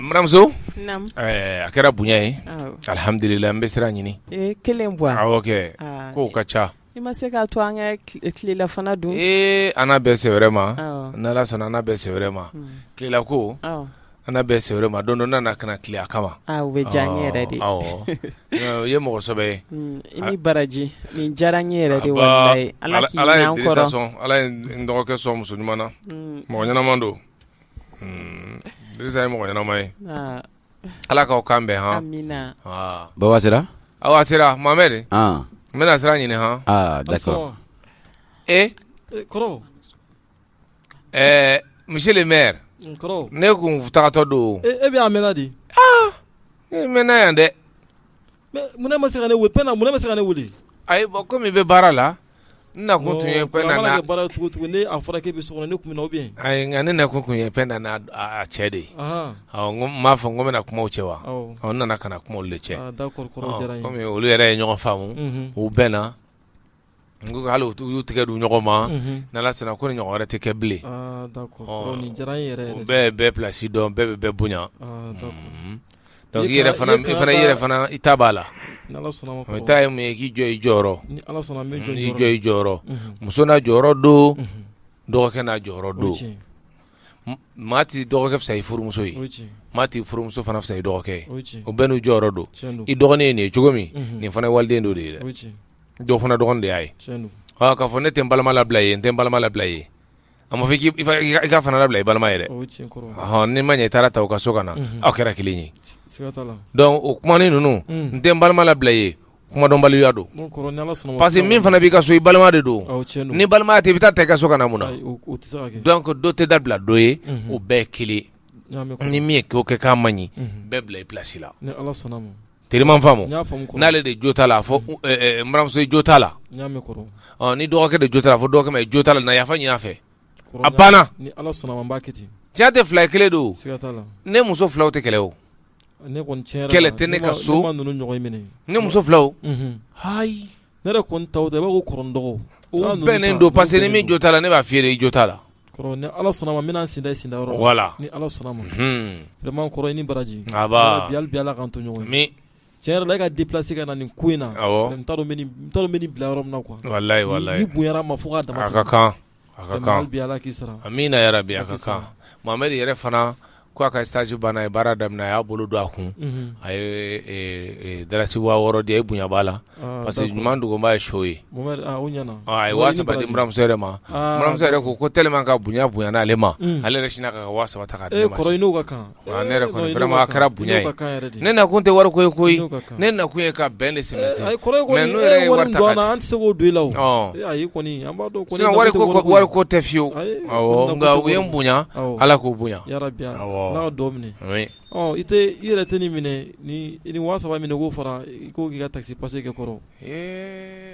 Mramso Nam. a kɛra bonya ye alhamdulillah n bɛ sira ɲini kelen bɔ awɔ kɛ ko ka ca I ma se ka to an ka tilela fana dun ana bɛ se wɛrɛ ma n'ala sɔnna ana bɛ se wɛrɛ ma tilela ko ana bɛ se wɛrɛ ma don dɔ nana kana tile a kama o bɛ diya n ye yɛrɛ de awɔ ye mɔgɔ sɛbɛ ye I ni baraji nin diyara n ye yɛrɛ de wallahi ala ye dirisa sɔn ala ye n dɔgɔkɛ sɔn muso ɲuman na mɔgɔ ɲɛnaman don dirisa ye mɔgɔ ɲɛnama ye ala k'aw kan bɛn han amina Baba sera awa sera Mohamed n bɛna sira ɲini han d'accord kɔrɔ monsieur le maire kɔrɔ ne kun tagatɔ don e bɛ a mɛnna de ne mɛnna yan dɛ mun ne ma se ka ne wele pɛn mun ne ma se ka ne wele ayi bon komi i bɛ baara la n nakun tun ye pɛn na na baara cogo ne a fɔra k'e bɛ so kɔnɔ ne kun bɛ na ou bien ayi nka ne nakun kun ye pɛn na a cɛ de ye n m'a fɔ n ko n bɛna kumaw cɛ wa n nana ka na kuma olu de cɛ d'accord kɔrɔ diyara n ye komi olu yɛrɛ ye ɲɔgɔn faamu u bɛn na n ko hali u y'u tigɛ di ɲɔgɔn ma n'ala sɔnna ko ni ɲɔgɔn wɛrɛ tɛ kɛ bilen d'accord nin diyara n ye yɛrɛ u bɛɛ bɛɛ place dɔn bɛɛ bɛ bɛɛ bonya donc i yɛrɛ fana i ta b'a la i ta ye mun ye k'i jɔ i jɔyɔrɔ n'i jɔ i jɔyɔrɔ muso n'a jɔyɔrɔ don dɔgɔkɛ n'a jɔyɔrɔ don maa ti dɔgɔkɛ fisa i furumuso ye maa ti furumuso fana fisa i dɔgɔkɛ ye o bɛɛ n'u jɔyɔrɔ don i dɔgɔnin ye nin ye cogo min nin fana ye waliden dɔ de ye dɛ dɔ fana dɔgɔnin de y'a ye k'a fɔ ne tɛ n balima labila i ye n tɛ n balima labila i ye a ma fɔ i ka fana labila i balima ye dɛ ni ma ɲɛ i taara ta u ka so ka na aw kɛra kelen ye donc o kumanin ninnu n tɛ n balima labila i ye kumadɔnbaliya don parce que min fana b'i ka so i balima de don ni balimaya tɛ i bɛ taa ta i ka so ka na mun na donc dɔ tɛ dabila dɔ ye o bɛɛ ye kelen ni min ye k'o kɛ k'a ma ɲi bɛɛ bila i place la teriman faamu n'ale de jo t'a la fɔ n baramuso jo t'a la ni dɔgɔkɛ de jo t'a la fɔ dɔgɔkɛ ma jo t'a la na yafa ɲini a fɛ a banna tiɲɛ tɛ fila ye kelen don ne muso filaw tɛ kɛlɛ o kɛlɛ tɛ ne ka so ne muso filaw hayi ne yɛrɛ kɔni taw tɛ i b'a ko kɔrɔ dɔgɔ u bɛnnen don parce que ni min jo t'a la ne b'a f'i ye i jo t'a la ni ala sɔnna ma n bɛna n sinda i sinda yɔrɔ voilà ni ala sɔnna ma vraiment kɔrɔ i ni baraji aba bi ala k'an to ɲɔgɔn ye mi tiɲɛ yɛrɛ la e ka déplacer ka na nin ko in na n t'a dɔn n bɛ nin bila yɔrɔ min na quoi wallahi ni bonyara ma fo k'a dama a ka kan bi ala k'i sara amina ya rabbi a ka kan Mohamed yɛrɛ fana ko a ka stage banna a ye baara daminɛ a y'a bolo don a kun a ye darasi 6000 di a ye bonya b'a la parce que ɲuman dogonba ye show ye a ye 3000 di muramuso yɛrɛ ma muramuso yɛrɛ ko tellement ka bonya n'ale ma ale yɛrɛ sinna ka 3000 ta k'a di ne ma ne yɛrɛ kɔni vraiment a kɛra bonya ye ne nakun tɛ wari ko ye koyi ne nakun ye ka bɛn de sɛmɛnti mais n'u yɛrɛ ye wari ta ka an tɛ se k'o don i la o ayi kɔni an b'a dɔn sinon wari ko tɛ fiyewu awɔ nka u ye n bonya ala k'o bonya n'a dɔ minɛ i yɛrɛ tɛ nin minɛ ni 3000 minɛ k'o fara i ko k'i ka taxi passe kɛ kɔrɔ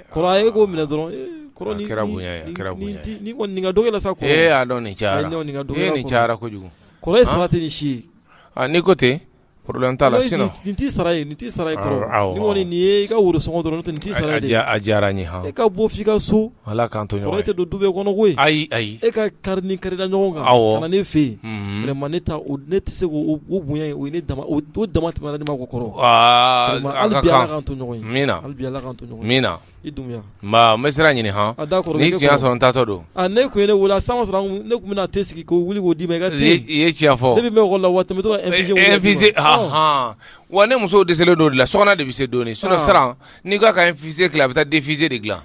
kɔrɔ a ye k'o minɛ dɔrɔn kɔrɔ ni kɛra bonya ye a kɛra bonya ye ni kɔni nin ka dɔgɔ la sa kɔrɔ a dɔn nin cayara kojugu kɔrɔ ye sara tɛ ni si ye n'i ko ten problème t'a la sinon nin t'i sara ye kɔrɔ ni kɔni nin ye i ka woro sɔngɔ dɔrɔn n'o tɛ nin t'i sara ye dɛ a diyara n ye han e ka bɔ f'i ka so ala k'an to ɲɔgɔn ye kɔrɔ e tɛ don du bɛɛ kɔnɔ koyi ayi e ka kari da ɲɔgɔn kan ka na ne fɛ yen vraiment ne tɛ se k'o bonya ye o ye ne dama o dama tɛmɛna ne ma ko kɔrɔ hali bi ala k'an to ɲɔgɔn ye mina hali bi ala k'an to ɲɔgɔn ye mina i dunya n bɛ sira ɲini han ni tiɲɛ sɔrɔ n taatɔ don ne kun ye ne wele san sɔrɔ ne kun bɛna te sigi k'o wuli k'o d'i ma i ka te i ye tiɲɛ fɔ ne bɛ mɛn ekɔli la wa tɛmɛ to ka infusé wa ne musow dɛsɛlen don de la sokɔnɔ de bɛ se doni sinon siran n'i ko ka infusé kɛ a bɛ taa défusé de dilan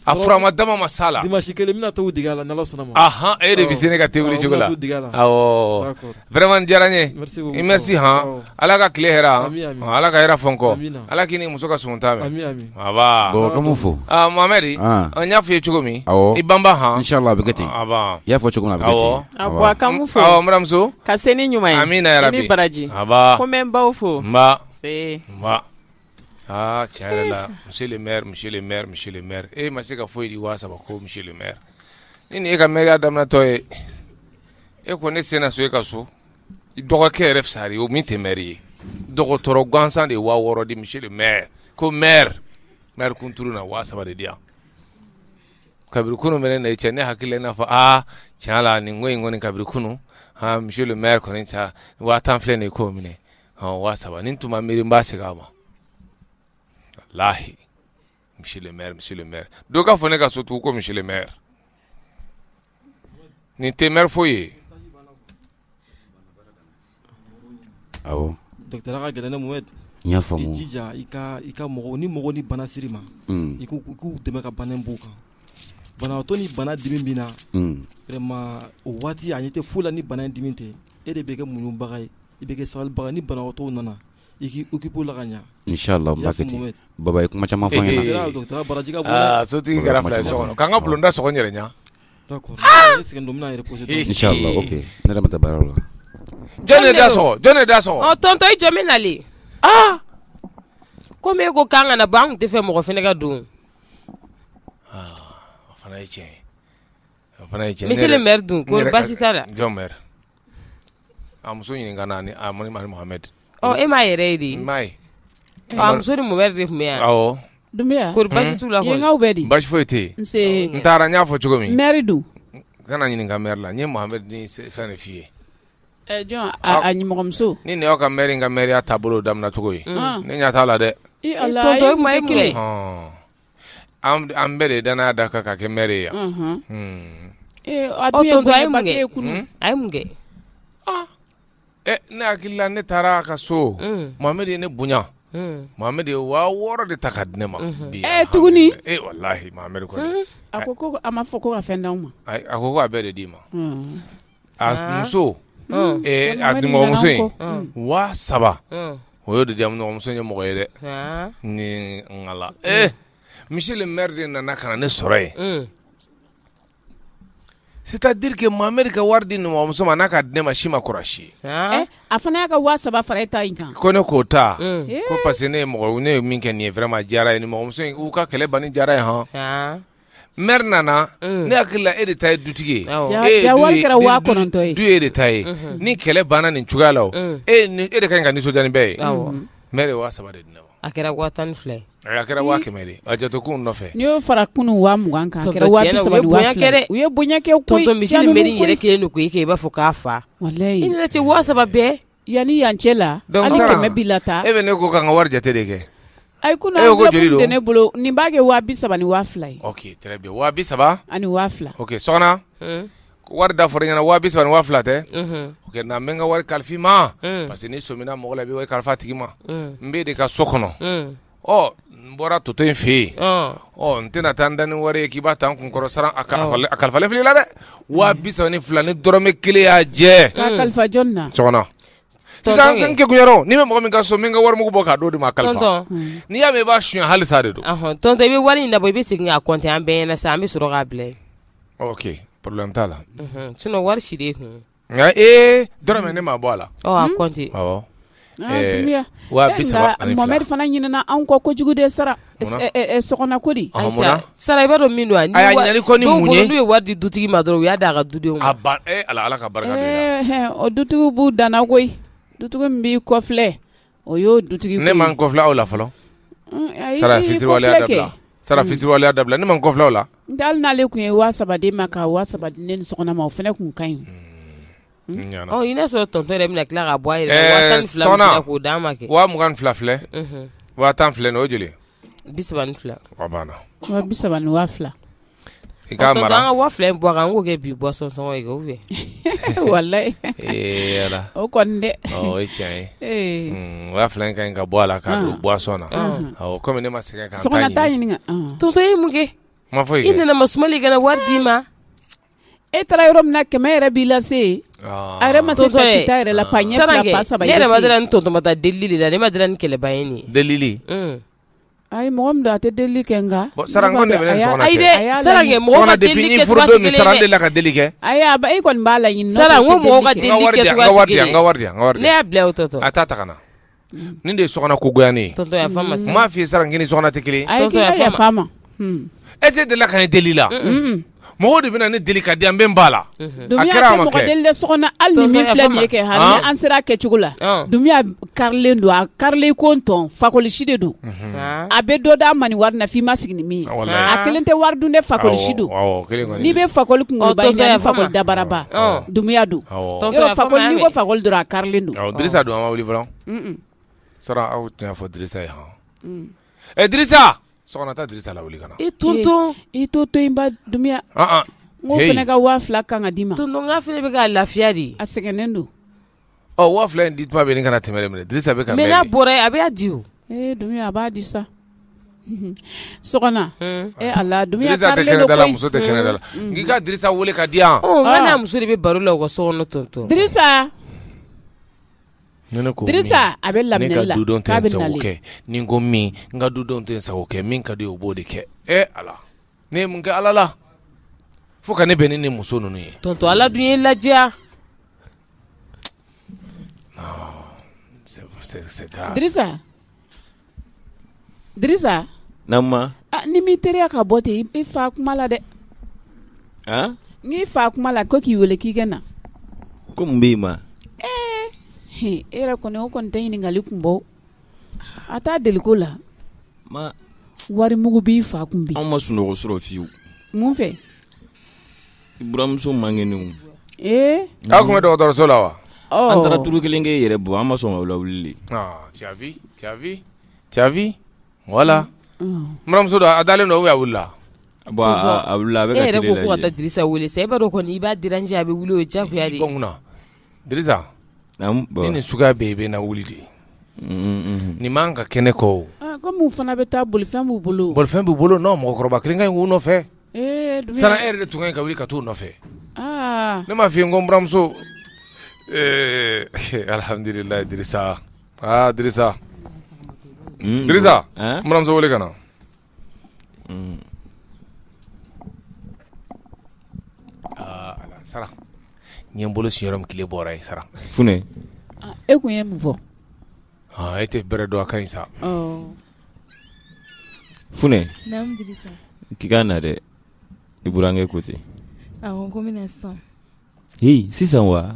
a furama dama ma s'a la dimanche kelen n bɛna t'o digi a la n'ala sɔnna ma e de bɛ se ne ka te wuli cogo la awɔ vraiment diyara n ye merci han ala ka tile hɛrɛ ala ka hɛrɛ fɔ n kɔ ala k'i ni muso ka sunta mɛn aba ka mun fɔ Mohamed n y'a f'i ye cogo min i banba han inshallah a bɛ kɛ ten aba i y'a fɔ cogo min a bɛ kɛ ten awɔ a ka mun fɔ awɔ n baramuso ka se ni ɲuman ye amina ya rabbi ni baraji aba ko n bɛ n baw fo n ba tiɲɛ yɛrɛ la monsieur le maire e ma se ka foyi di 3000 ko monsieur le maire ni nin ye ka maire daminɛtɔ ye e ko ne sen na so e ka so i dɔgɔkɛ yɛrɛ fisari o min tɛ maire ye dɔgɔtɔrɔ gansan de 6000 di monsieur le maire ko maire kunturu na 3000 de di yan kabiri kunu mene ne cɛ ne hakili n'a fɔ tiɲɛ la nin ko in kɔni kabiri kunu monsieur le maire kɔni ta 1000 filɛ nin ko minɛ 300 nin tuma miiri n b'a segin a ma wallahi monsieur le maire dɔ ka fɔ ne ka so tugu ko monsieur le maire nin tɛ maire foyi ye awɔ docteur ka gɛlɛn ne Mohamed n y'a faamu i jija i ka mɔgɔ ni bana siri ma i k'u dɛmɛ ka bana in b'u kan banabaatɔ ni bana dimi b'i na vraiment o waati a ɲɛ tɛ foyi la ni bana in dimi tɛ e de bɛ kɛ muɲubaga ye i bɛ kɛ sabalibaga ni banabaatɔw nana i k'i occuper o la ka ɲa inchallah n b'a kɛ ten baba ye kuma caman fɔ n ɲɛna docteur baraji ka bon sotigi kɛra fila ye so kɔnɔ k'an ka bulonda sɔgɔ n yɛrɛ ɲa d'accord ne sɛgɛn don mina reposer inchallah ok ne yɛrɛ ma taa baara la jɔn de da sɔgɔ tonton i jɔ min nalen komi e ko k'an kana bɔ an tun tɛ fɛ mɔgɔ fɛnɛ ka don o fana ye tiɲɛ ye monsieur le maire dun ko baasi t'a la jɔn maire a muso ɲininka na ni Amani Mohamed e m'a yɛrɛ ye de m'a ye a muso ni Mohamed de tun bɛ yan awɔ Dumbuya ko baasi t'u la yengaw bɛ di baasi foyi tɛ yen n taara n y'a fɔ cogo min maire dun kana ɲininka maire la n ye Mohamed ni fɛn de f'i ye jɔn a ɲɛmɔgɔmuso ni nin y'aw ka maire in ka maire taabolo daminɛ cogo ye ne ɲɛ t'a la dɛ tonton e ma ye mun kɛ an bɛɛ de danaya da kan ka kɛ maire ye yan tonton a ye mun kɛ ne hakili la ne taara a ka so Mohamed ye ne bonya Mohamed ye 6000 de ta ka di ne ma bi tuguni wallahi Mohamed kɔni a ko a ma fɔ ko ka fɛn d'aw ma a ko ko a bɛɛ de d'i ma a muso a nimɔgɔmuso in 3000 o y'o de di a nimɔgɔmuso ye mɔgɔ ye dɛ ni ngala monsieur le maire de nana ka na ne sɔrɔ yen c'est-à-dire que Mohamed ka wari di nimɔgɔmuso ma n'a ka di ne ma si ma kɔrɔsi a fana y'a ka 3000 fara e ta in kan ko ne k'o ta ko parce que ne ye min kɛ nin ye vraiment diyara ye nimɔgɔmuso in u ka kɛlɛ banni diyara ye han maire nana ne hakili la e de ta ye dutigi ye wari kɛra 900 ye du ye de ta ye ni kɛlɛ banna nin cogoya la e de ka ɲi ka nisɔndiya ni bɛɛ ye maire ye 3000 de di ne ma a kɛra 10000 ye a kɛra 500 de a jato kun nɔfɛ n'i y'o fara kunu 20,000 kan a kɛra 300,000 u ye bonya kɛ koyi tonton misi ni mairie yɛrɛ kelen don ko i kɛ i b'a fɔ k'a fa wallahi i nana cɛ 300 bɛɛ yanni yan cɛ la ani kɛmɛ b'i la ta e bɛ ne ko k'an ka wari jate de kɛ ayi kunna enveloppe tɛ ne bolo nin b'a kɛ 230,000 ni 2,000 ye ok très bien 230,000 ani 2,000 ok sɔgɔna wari da fɔra ɲɛna 230,000 ni 2,000 tɛ ok na n bɛ n ka wari kalifi ma parce que ni sɔmina mɔgɔ la i bɛ wari kalifa a tigi ma n bɛ de ka so kɔnɔ n bɔra toto in fɛ yen n tɛna taa n da ni wari ye k'i b'a ta n kun kɔrɔ saran a kalifalen filɛ la dɛ 232 ni dɔrɔmɛ 1 y'a jɛ k'a kalifa jɔn na sɔgɔna sisan n kɛ kunyɔrɔ ni bɛ mɔgɔ min ka so min ka wari mugu bɔ k'a d'o de ma kalifa n'i y'a mɛn i b'a suɲɛ hali sa de don tonton i bɛ wari in dabɔ i bɛ segin k'a compter an bɛɛ ɲɛna sa an bɛ sɔrɔ k'a bila yen ok problème t'a la sinon wari si de kun nka dɔrɔmɛ ne ma bɔ a la a compter awɔ Dumbuya nka Mohamed fana ɲinana anw kɔ kojugu de sara sɔgɔna ko di sara i b'a dɔn min don a y'a ɲininkali ko ni mun ye n'u ye wari di dutigi ma dɔrɔn u y'a d'a ka dudenw ma ala ka barika don o dutigiw b'u danna koyi dutigi min b'i kɔfilɛ o y'o dutigi ne man kɔfilɛ aw la fɔlɔ sara fisiriwaleya dabila ne man kɔfilɛ aw la n tɛ hali n'ale tun ye 300 di ma ka 300 di ne ni sɔgɔna ma o fana tun ka ɲi i n'a sɔrɔ tonton yɛrɛ bɛna tila ka bɔ a yɛrɛ sɔnna k'o d'an ma kɛ 22 filɛ 10 filɛ nin o joli 32 o banna 30 ni 2,000 i k'a mara an ka 2,000 in bɔ a kan an k'o kɛ bi boisson sɔngɔ ye ou bien wallahi ala o kɔni dɛ o ye tiɲɛ ye 2,000 in ka ɲi ka bɔ a la k'a don boisson na komi ne ma sɛgɛn k'an sɔgɔna t'a ɲininka tonton ye mun kɛ ma foyi i nana masumali kana wari d'i ma e taara yɔrɔ min na 100 yɛrɛ b'i lase a yɛrɛ ma se taxi ta yɛrɛ la pa ɲɛ 2 pa 3 ne yɛrɛ ma dara ni tonton ma taa delili de la ne ma dara ni kɛlɛba ye nin delili ayi mɔgɔ min don a tɛ delili kɛ nka saran ko ne bɛ ne sɔgɔna cɛ ayi dɛ saran kɛ mɔgɔ ka delili kɛ cogoya tɛ kelen ye saran de la ka deli kɛ ayi e kɔni b'a la ɲini saran ko mɔgɔ ka delili kɛ cogoya tɛ kelen n ka wari di yan ne y'a bila o tonton a t'a ta ka na nin de ye sɔgɔna ko goyanen ye tonton yafa ma n m'a f'i ye saran k'i ni sɔgɔna tɛ kelen ayi k'i ka yafa ma est-ce que delila ka ne deli la mɔgɔw de bɛna ne deli ka di an bɛ n ba la a kɛra mɔgɔ deli de sɔgɔnɔ hali ni min filɛ nin ye kɛ hali an sera kɛcogo la Dumiya karilen don a karilen ko tɔn fakɔlisi de don a bɛ dɔ d'a ma ni wari na f'i ma sigi ni min ye a kelen tɛ wari dun dɛ fakɔlisi don n'i bɛ fakɔli kunkoloba in ni fakɔli dabaraba Dumiya don yɔrɔ fakɔli n'i ko fakɔli dɔrɔn a karilen don Dirisa don an ma wuli fɔlɔ sara aw tun y'a fɔ Dirisa ye han Dirisa sɔgɔna taa Dirisa la wuli ka na i tonton in ba Dumiya n ko fana ka 2000 kan ka d'i ma tonton n ka fana bɛ ka lafiya de a sɛgɛnnen don 2000 in di tuma bɛ ni kana tɛmɛ dɛ Dirisa bɛ ka mais n'a bɔra a bɛ a di o Dumiya a b'a di sa sɔgɔna ala Dumiya Dirisa tɛ kɛnɛ da la muso tɛ kɛnɛ da la n k'i ka Dirisa wele ka di yan n ka n'a muso de bɛ baro la u ka so kɔnɔ tonton Dirisa Dirisa a bɛ laminɛ la k'a bɛ nale ni n ko min n ka dudenw tɛ n sago kɛ min ka di o b'o de kɛ ala ne ye mun kɛ ala la fo ka ne bɛn ni nin muso ninnu ye tonton ala dun ye ladiya Dirisa Namma ni mi teriya ka bɔ ten i fa kuma la dɛ n'i fa kuma la ko k'i wele k'i kɛ na ko mun bɛ ma e yɛrɛ kɔni o kɔni tɛ ɲininkali kun bɔ a t'a deli ko la wari mugu b'i fa kun bi an ma sunɔgɔ sɔrɔ fiyewu mun fɛ i buramuso man kɛnɛ aw kun bɛ dɔgɔtɔrɔso la wa an taara turu kelen kɛ yɛrɛ bɔ an ma sɔn ka lawuli tu as vu voilà buramuso dɔ a dalen dɔ ou bien a wulila a wulila a bɛ ka télé lajɛ e yɛrɛ ko ko ka taa Dirisa wele sa i b'a dɔn kɔni i b'a déranger a bɛ wuli o ye diyagoya de ye Dirisa ni nin suguya bɛɛ i bɛ na wuli de nin man ka kɛnɛ kɔ o komi u fana bɛ taa bolifɛn b'u bolo non mɔgɔkɔrɔba kelen ka ɲi k'u nɔfɛ sana e yɛrɛ de tun ka ɲi ka wuli ka t'u nɔfɛ ne m'a f'i ye n ko n buramuso alhamdulilayi Dirisa Dirisa n buramuso wele ka na Sara n ye n bolo siyɔrɔ min tile bɔra ye Sara Funɛ e kun ye mun fɔ e tɛ bɛrɛ dɔn a ka ɲi sa Funɛ Dirisa k'i ka na dɛ i burankɛ ko ten awɔ ko n bɛna sisan sisan wa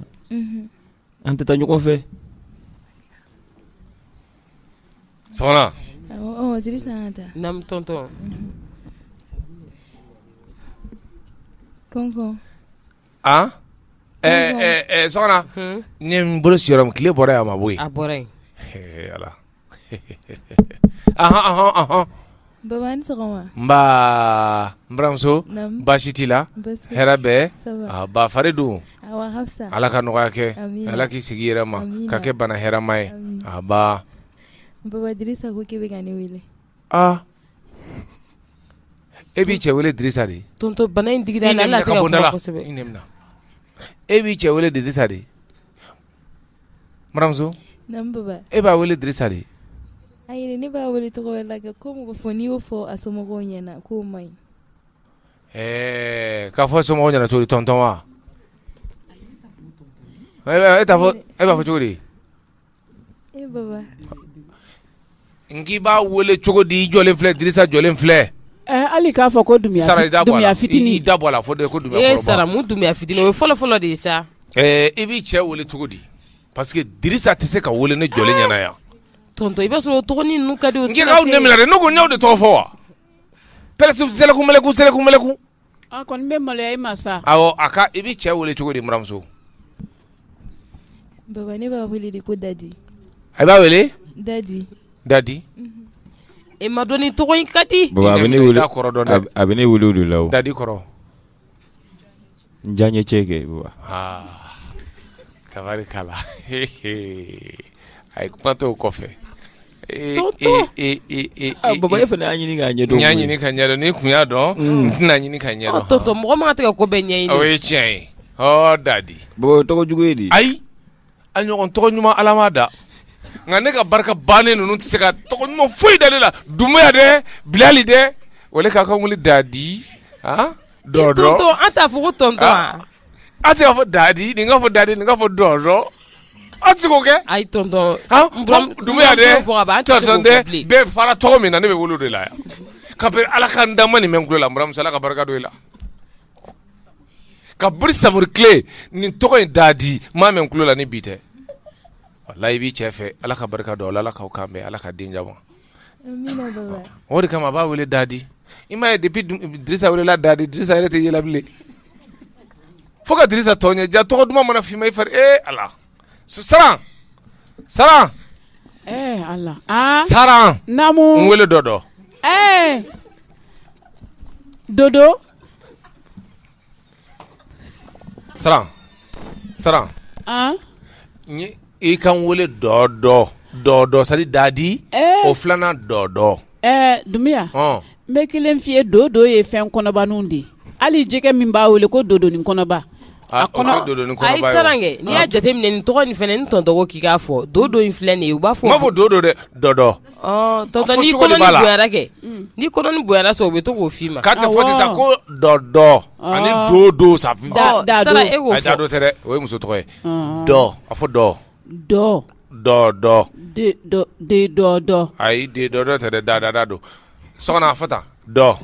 an tɛ taa ɲɔgɔn fɛ sɔgɔna Dirisa an ka taa naam tonton kɔnkɔn sɔgɔna n ye n bolo siyɔrɔ min tile bɔra yan a ma bɔ yen a bɔra yen ala baba ni sɔgɔma n buramuso baasi t'i la hɛrɛ bɛɛ ba fari dun ala ka nɔgɔya kɛ ala k'i sigi yɛrɛ ma ka kɛ bana hɛrɛma ye baba Dirisa ko k'i bɛ ka ne wele e b'i cɛ wele Dirisa de tonton bana in digira la ala tɛ ka kuma kosɛbɛ e b'i cɛ wele Dirisa de buramuso e b'a wele Dirisa de ayi ne b'a wele tɔgɔ wɛrɛ la kɛ ko mɔgɔ fɔ n'i y'o fɔ a somɔgɔw ɲɛna k'o man ɲi k'a fɔ somɔgɔw ɲɛna cogo di tonton wa e b'a fɔ cogo di baba n k'i b'a wele cogo di i jɔlen filɛ Dirisa jɔlen filɛ hali k'a fɔ ko Dumiya fitini i da bɔ a la fɔ de ko Dumiya kɔrɔba Sara mun Dumiya fitini o ye fɔlɔ de ye sa i b'i cɛ wele cogo di parce que Dirisa tɛ se ka wele ne jɔlen ɲɛna yan tonton i b'a sɔrɔ o tɔgɔnin ninnu ka di o sira fɛ n k'aw nɛmina dɛ ne ko n y'aw de tɔgɔ fɔ wa pɛrɛsi sɛlɛku kɔni bɛ maloya i ma sa awɔ i b'i cɛ wele cogo di buramuso baba ne b'a wele de ko Dadi a b'a wele Dadi e ma dɔn ni tɔgɔ in ka di baba a bɛ ne wele o de la o Dadi kɔrɔ n diya n ye cɛ kɛ baba tabarikala a ye kuma t'o kɔfɛ baba e fana y'a ɲini k'a ɲɛdɔn n y'a ɲini ka ɲɛdɔn n'i kun y'a dɔn n tɛna ɲini ka ɲɛdɔn tonton mɔgɔ man ka tɛ ka ko bɛɛ ɲɛɲini o ye tiɲɛ ye Dadi baba o tɔgɔ jugu ye di ayi a ɲɔgɔn tɔgɔ ɲuman Ala m'a da nka ne ka barika bannen ninnu tɛ se ka tɔgɔ ɲuman foyi da ne la Dumbuya dɛ Bilali dɛ wale k'a ka wuli Dadi dɔdɔ tonton an t'a fɔ ko tonton a tɛ ka fɔ Dadi nin ka fɔ Dadi nin ka fɔ dɔdɔ a tɛ se k'o kɛ ayi tonton Dumbuya dɛ tonton dɛ bɛɛ fara tɔgɔ min na ne bɛ wolo de la yan kabiri Ala ka n da ma nin mɛn n tulo la n buramuso Ala ka barika don i la ka buri samuri kile nin tɔgɔ in dadi maa min kulo la ni bi tɛ wallahi b'i cɛ fɛ ala ka barika dɔ ala k'aw kan bɛn ala ka den jama o de kama a b'a wele dadi i m'a ye depuis Dirisa welela dadi Dirisa yɛrɛ tɛ yela bilen fo ka Dirisa tɔ ɲɛ ja tɔgɔ duman mana f'i ma i fari ala Saran ala Saran namu n wele dɔ Dodo Saran i kan wele dɔ sadi dadi o filanan dɔ Dumiya n bɛ kelen f'i ye Dodo ye fɛn kɔnɔbaninw de hali jɛgɛ min b'a wele ko Dodo ni kɔnɔba a yi Sarange n'i y'a jateminɛ nin tɔgɔ nin fɛnɛ ni tɔntɔn k'i k'a fɔ Dodo in filɛ nin ye u b'a fɔ n b'a fɔ Dodo dɛ dɔ tɔntɔn n'i kɔnɔni bonyara kɛ n'i kɔnɔni bonyara sɔ u bɛ to k'o f'i ma k'a tɛ fɔ ten sa ko dɔ ani Dodo sa Sara e k'o fɔ Dado tɛ dɛ o ye muso tɔgɔ ye dɔ a fɔ dɔ ayi de dɔ tɛ dɛ da do sɔgɔna a fɔ tan dɔ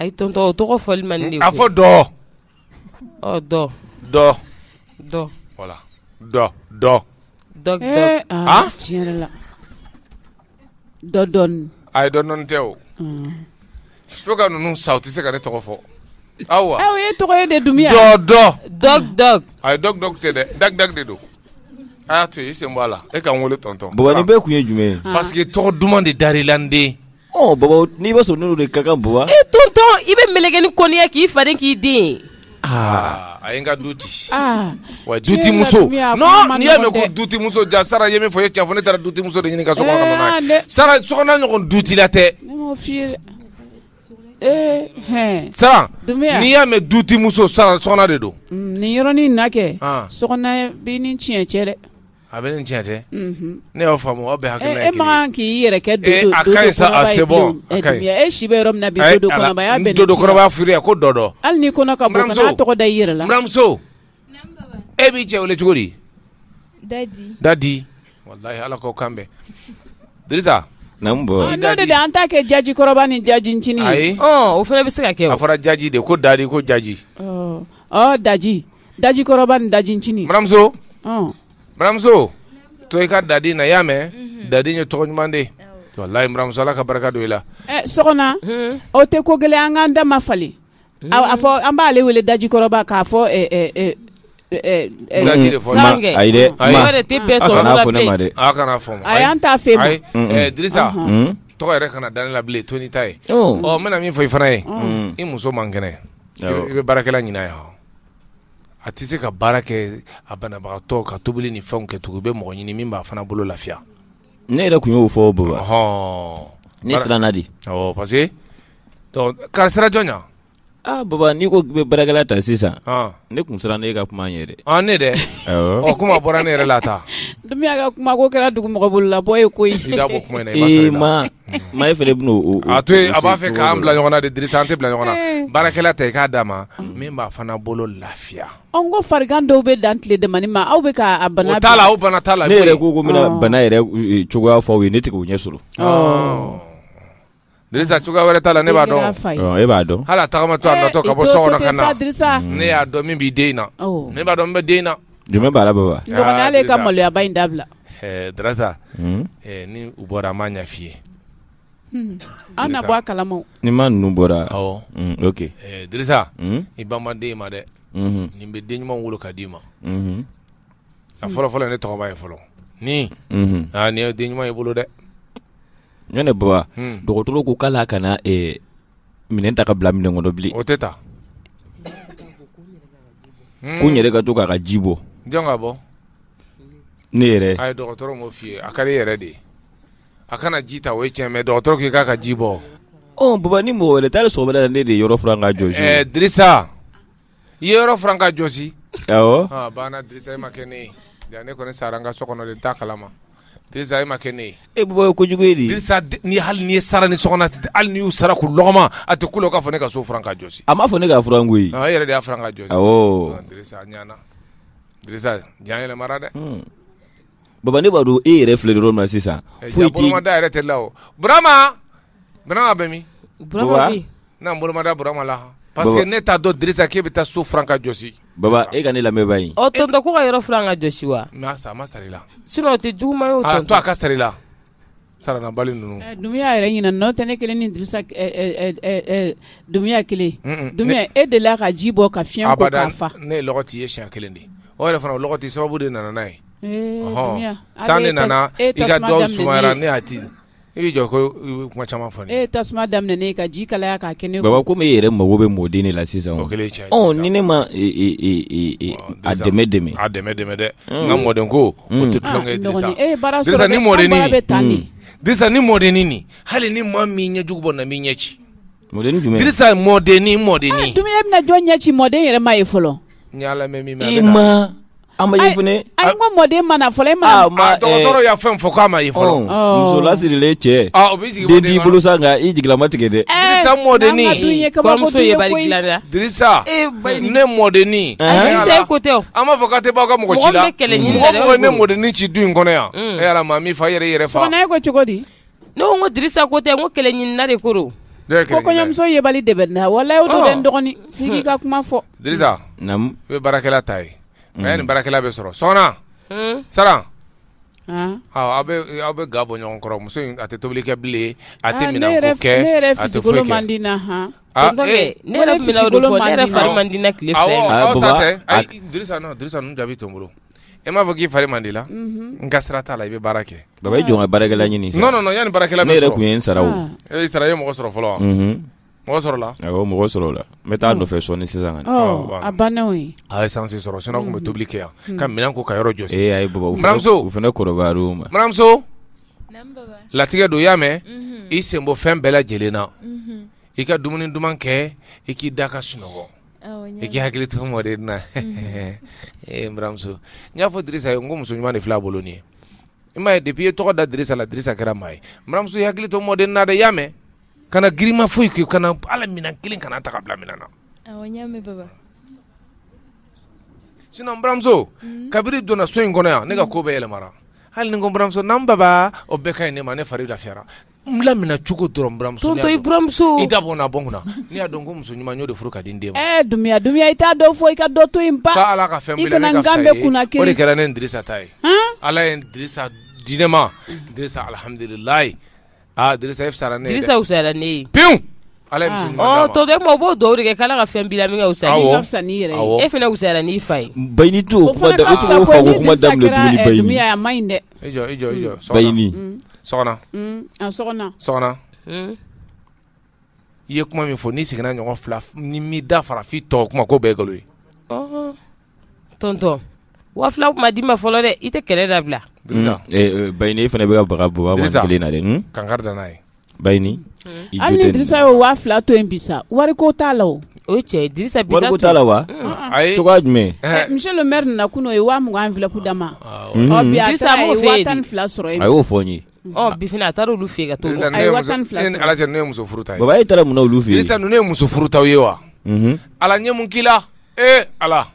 ayi tɔntɔn o tɔgɔ fɔli man di a fɔ dɔ dɔ voilà dɔ tiɲɛ la dɔn ayi dɔn tɛ o fo ka ninnu sa u tɛ se ka ne tɔgɔ fɔ awa o ye tɔgɔ ye de Dumiya dog ayi dog tɛ dɛ dag de don a y'a to yen i sen bɔ a la e ka n wele tɔntɔn baba nin bɛɛ kun ye jumɛn ye parce que tɔgɔ duman de dar'i la n den baba n'i b'a sɔrɔ n'olu de ka kan baba tonton i bɛ melekeni kɔniya k'i faden k'i den a ye n ka du ti wa duti muso non n'i y'a mɛn ko duti muso ja Sara ye min fɔ i ye tiɲɛ fɔ ne taara duti muso de ɲini ka so kɔnɔ ka na n'a ye Sara sokɔnɔna ɲɔgɔn duti la tɛ Sara n'i y'a mɛn duti muso Sara sokɔnɔ de don nin yɔrɔnin na kɛ sokɔnɔ b'i ni tiɲɛ cɛ dɛ a bɛ ni tiɲɛ tɛ ne y'aw faamu aw bɛɛ hakilina ye kelen e man k'i yɛrɛ kɛ Dodo a ka ɲi sa a c'est bon a ka ɲi e si bɛ yɔrɔ min na bi Dodo kɔnɔbaya bɛ Dodo kɔnɔbaya firi ko dɔ hali n'i kɔnɔ ka bɔ kana tɔgɔ da i yɛrɛ la n buramuso e b'i cɛ wele cogo di dadi wallahi ala k'aw kan bɛn Dirisa n'o de an t'a kɛ jaji kɔrɔba ni jaji ncini ye ayi o fana bɛ se ka kɛ a fɔra jaji de ko dadi ko jaji daji kɔrɔba ni daji ncini buramuso to i ka dadi na y'a mɛn dadi ye tɔgɔ ɲuman de wallahi buramuso ala ka barika don i la sɔgɔna o tɛ ko gɛlɛn an k'an da ma falen a fɔ an b'ale wele daji kɔrɔba k'a fɔ daji de fɔ Sarange ayi dɛ o de tɛ bɛɛ tɔgɔ la bilen a kana fɔ a y'an t'a fɛ ma Dirisa tɔgɔ yɛrɛ kana da ne la bilen to ni ta ye n bɛna min fɔ i fana ye i muso man kɛnɛ i bɛ baarakɛla ɲini a ye a tɛ se ka baara kɛ a banabagatɔ ka tobili ni fɛnw kɛ tugun i bɛ mɔgɔ ɲini min b'a fana bolo lafiya ne yɛrɛ kun y'o fɔ baba ne siranna di parce que k'a sira jɔn ya baba n'i ko k'i bɛ baarakɛla ta sisan ne kun siran ne ka kuma ye dɛ ne dɛ kuma bɔra ne yɛrɛ la ta Dumiya ka kuma ko kɛra dugu mɔgɔ bolo la bɔ ye koyi i da bɔ kuma in na i ma ma e fɛnɛ bɛn'o a to yen a b'a fɛ k'an bila ɲɔgɔn na de Dirisa an tɛ bila ɲɔgɔn na baarakɛla ta i k'a d'a ma min b'a fana bolo lafiya n ko farigan dɔw bɛ dan tile damani ma aw bɛ k'a bana o t'a la o bana t'a la ne yɛrɛ ko bɛna bana yɛrɛ cogoya fɔ aw ye ne tɛ k'o ɲɛ sɔrɔ Dirisa cogoya wɛrɛ t'a la ne b'a dɔn e b'a dɔn hali a tagama to a nɔtɔ ka bɔ so kɔnɔ ka na ne y'a dɔn min b'i den in na ne b'a dɔn n bɛ den in na jumɛn b'a la baba dɔgɔnin ale ka maloyaba in dabila Dirisa ni u bɔra an b'a ɲɛ f'i ye an na bɔ a kalamaw ni ma ninnu bɔra ok Dirisa i ba ma den ma dɛ nin bɛ den ɲuman wolo ka d'i ma a fɔlɔfɔlɔ ne tɔgɔma ye fɔlɔ nin ye den ɲuman ye bolo dɛ ɲɔnɛ baba dɔgɔtɔrɔ ko k'ala kana minɛn ta ka bila minɛn kɔnɔ bilen o tɛ ta ko n yɛrɛ ka to k'a ka ji bɔ jɔn ka bɔ ne yɛrɛ a ye dɔgɔtɔrɔ m'o f'i ye a ka di i yɛrɛ de ye a kana ji ta o ye tiɲɛ mais dɔgɔtɔrɔ k'i k'a ka ji bɔ baba ni mɔgɔ wɛrɛ t'ale sɔgɔmada la ne de ye yɔrɔ furan ka jɔsi Dirisa i ye yɔrɔ furan ka jɔsi awɔ banna Dirisa e ma kɛ ne ye ja ne kɔni sara n ka so kɔnɔ de n t'a kalama Dirisa e ma kɛ ne ye baba ye kojugu ye di Dirisa hali n'i ye sara ni so kɔnɔ hali n'i y'u sara k'u lɔgɔma a tɛ kule o k'a fɔ ne ka so furan ka jɔsi a m'a fɔ ne ka furan koyi e yɛrɛ de y'a furan ka jɔsi awɔ Dirisa ɲana Dirisa jan yɛlɛmara dɛ baba ne b'a dɔn e yɛrɛ filɛ yɔrɔ min na sisan foyi t'i bolomada yɛrɛ tɛ la o Burama bɛ min Burama bi n'an bolomada Burama la parce que ne t'a dɔn Dirisa k'e bɛ taa so franka jɔsi. Baba e ka ne lamɛn ba in. O tonton ko ka yɔrɔ franka jɔsi wa? Mais ça ma sari la. Sinon o tɛ juguman ye o tonton. To a ka sari la. Sarana bali ninnu. Dumiya yɛrɛ ɲinɛ n'o tɛ ne kelen ni Dirisa Dumiya kelen. Dumiya e de la ka ji bɔ ka fiɲɛ ko k'a fa. Ne lɔgɔti ye siɲɛ kelen de. O yɛrɛ fana lɔgɔti sababu de nana n'a ye. Dumiya. San de nana i ka dɔw sumayara ne y'a ti. I bɛ jɔ ko i bɛ kuma caman fɔ ne. E tasuma daminɛ ka ji kalaya k'a kɛ ne. Baba komi e yɛrɛ mago bɛ mɔden de la sisan. O kelen tiɲɛ. Ni ne ma a dɛmɛ. A dɛmɛ dɛ. N ka mɔden ko o tɛ tulonkɛ Dirisa. Dirisa ni mɔdenni. Dirisa ni mɔdenni nin hali ni maa min ɲɛjugu bɔ na min ɲɛ ci. Mɔdenni jumɛn? Dirisa mɔdenni. Dumiya bɛna jɔn ɲɛ ci mɔden yɛrɛ ma ye fɔlɔ. N y'a lamɛn min i ma an ma ye fɛnɛ. Ayi n ko mɔden mana fɔlɔ e ma. Dɔgɔtɔrɔ y'a fɛn fɔ k'a ma ye fɔlɔ. Muso lasirilen cɛ. O bɛ jigin den t'i bolo sa nka i jigilama tigɛ dɛ. Dirisa mɔdenni. Kɔrɔmuso ye bari dilan dɛ. Dirisa ne mɔdenni. Dirisa ko tɛ o. An b'a fɔ k'a tɛ bɔ aw ka mɔgɔ ci la. Mɔgɔ bɛ kɛlɛ ɲini mɔgɔ ne mɔdenni ci du in kɔnɔ yan. E yala maa min fa yɛrɛ fa. Sɔgɔna e ko cogo di? Ne ko n ko Dirisa ko tɛ n ko kɛlɛ ɲini na de ko don. Ko kɔɲɔmuso ye bali de bɛ na wala o don bɛ n dɔgɔnin f'i k'i ka kuma fɔ. Dirisa i bɛ baarakɛla ta ye. Mais ni baarakɛla bɛ sɔrɔ sɔgɔna Saran aw bɛ ga bɔ ɲɔgɔn kɔrɔ muso in a tɛ tobili kɛ bilen a tɛ minɛn ko kɛ a tɛ foyi kɛ. Ne yɛrɛ bɛ o de fɔ ne yɛrɛ fari man di na tile filɛ in na. Aw ta tɛ ayi Dirisa ninnu jaabi t'o bolo e m'a fɔ k'i fari man di la n ka sira t'a la i bɛ baara kɛ. Baba e jɔn ka baarakɛla ɲini sa. Non yanni baarakɛla bɛ sɔrɔ ne yɛrɛ kun ye n sara o. E sara ye mɔgɔ sɔrɔ fɔlɔ wa? Mɔgɔ sɔrɔ la? Awɔ mɔgɔ sɔrɔ la n bɛ taa nɔfɛ sɔɔni sisan. A banna o ye. A ye sansi sɔrɔ sinon kun bɛ tobili kɛ yan ka minɛn ko ka yɔrɔ jɔsi. Ayi baba u fana kɔrɔbayara o ma. Manamuso latigɛ don i y'a mɛn i sen bɔ fɛn bɛɛ lajɛlen na i ka dumuni duman kɛ i k'i da ka sunɔgɔ i k'i hakili to mɔden na n baramuso n y'a fɔ Dirisa ye n ko muso ɲuman de filɛ a bolo nin ye i m'a ye depuis i ye tɔgɔ da Dirisa la Dirisa kɛra maa ye n baramuso i hakili to mɔden na dɛ i y'a mɛn kana girima foyi kɛ kana ala minɛn kelen kana ta ka bila minɛn na. Awɔ n y'a mɛn baba. Sinon n baramuso kabiri donna so in kɔnɔ yan ne ka ko bɛɛ yɛlɛmara hali ni n ko n baramuso n'an baba o bɛɛ ka ɲi ne ma ne fari lafiyara n lamina cogo dɔrɔn n baramuso. Tonton i buramuso. I da bɔ n'a bɔ n kunna ne y'a dɔn ko muso ɲuman n y'o de furu ka di n den ma. Dumiya i t'a dɔn fɔ i ka dɔ to yen ba. K'ala ka fɛn bila ne ka fisa ye o de kɛra ne Dirisa ta ye. Ala ye Dirisa di ne ma Dirisa alhamdulilayi. Dirisa e fisara ne ye dɛ. Dirisa fisara ne ye. Pewu. Ala ye muso ɲuman d'a ma. Tonton o b'o dɔw de kɛ k'ala ka fɛn bila min ka fisa. Awɔ. Ka fisa n'i yɛrɛ ye. E fana fisara n'i fa ye. Bayini to o kuma da e tɔgɔ fa ko kuma daminɛ tuguni Bayini. Dumiya a ma ɲi dɛ. I jɔ. Bayini. Sɔgɔna. Sɔgɔna. I ye kuma min fɔ n'i seginna ɲɔgɔn fila ni mi da fara f'i tɔ kuma ko bɛɛ nkalon ye. Tonton 2000 kuma di ma fɔlɔ dɛ i tɛ kɛlɛ dabila. Dirisa. Bayini e fana bɛ ka baga bɔ ma kelen na dɛ. Kankari da n'a ye. Bayini. Hali ni Dirisa y'o 2000 to yen bi sa wari ko t'a la o. O ye tiɲɛ ye Dirisa bi wari ko t'a la wa? Ayi. Cogoya jumɛn? Monsieur le maire nana kunun o ye 20 enveloppe d'a ma. Bi a taara a ye 12 sɔrɔ yen. A y'o fɔ n ye. Bi fana a taara olu fɛ yen ka to. A ye 12 sɔrɔ. Ala cɛ ne ye muso furu ta ye. Baba e taara mun na olu fɛ yen? Dirisa ninnu ye muso furu taw ye wa? Ala ɲɛ mun k'i la Ala.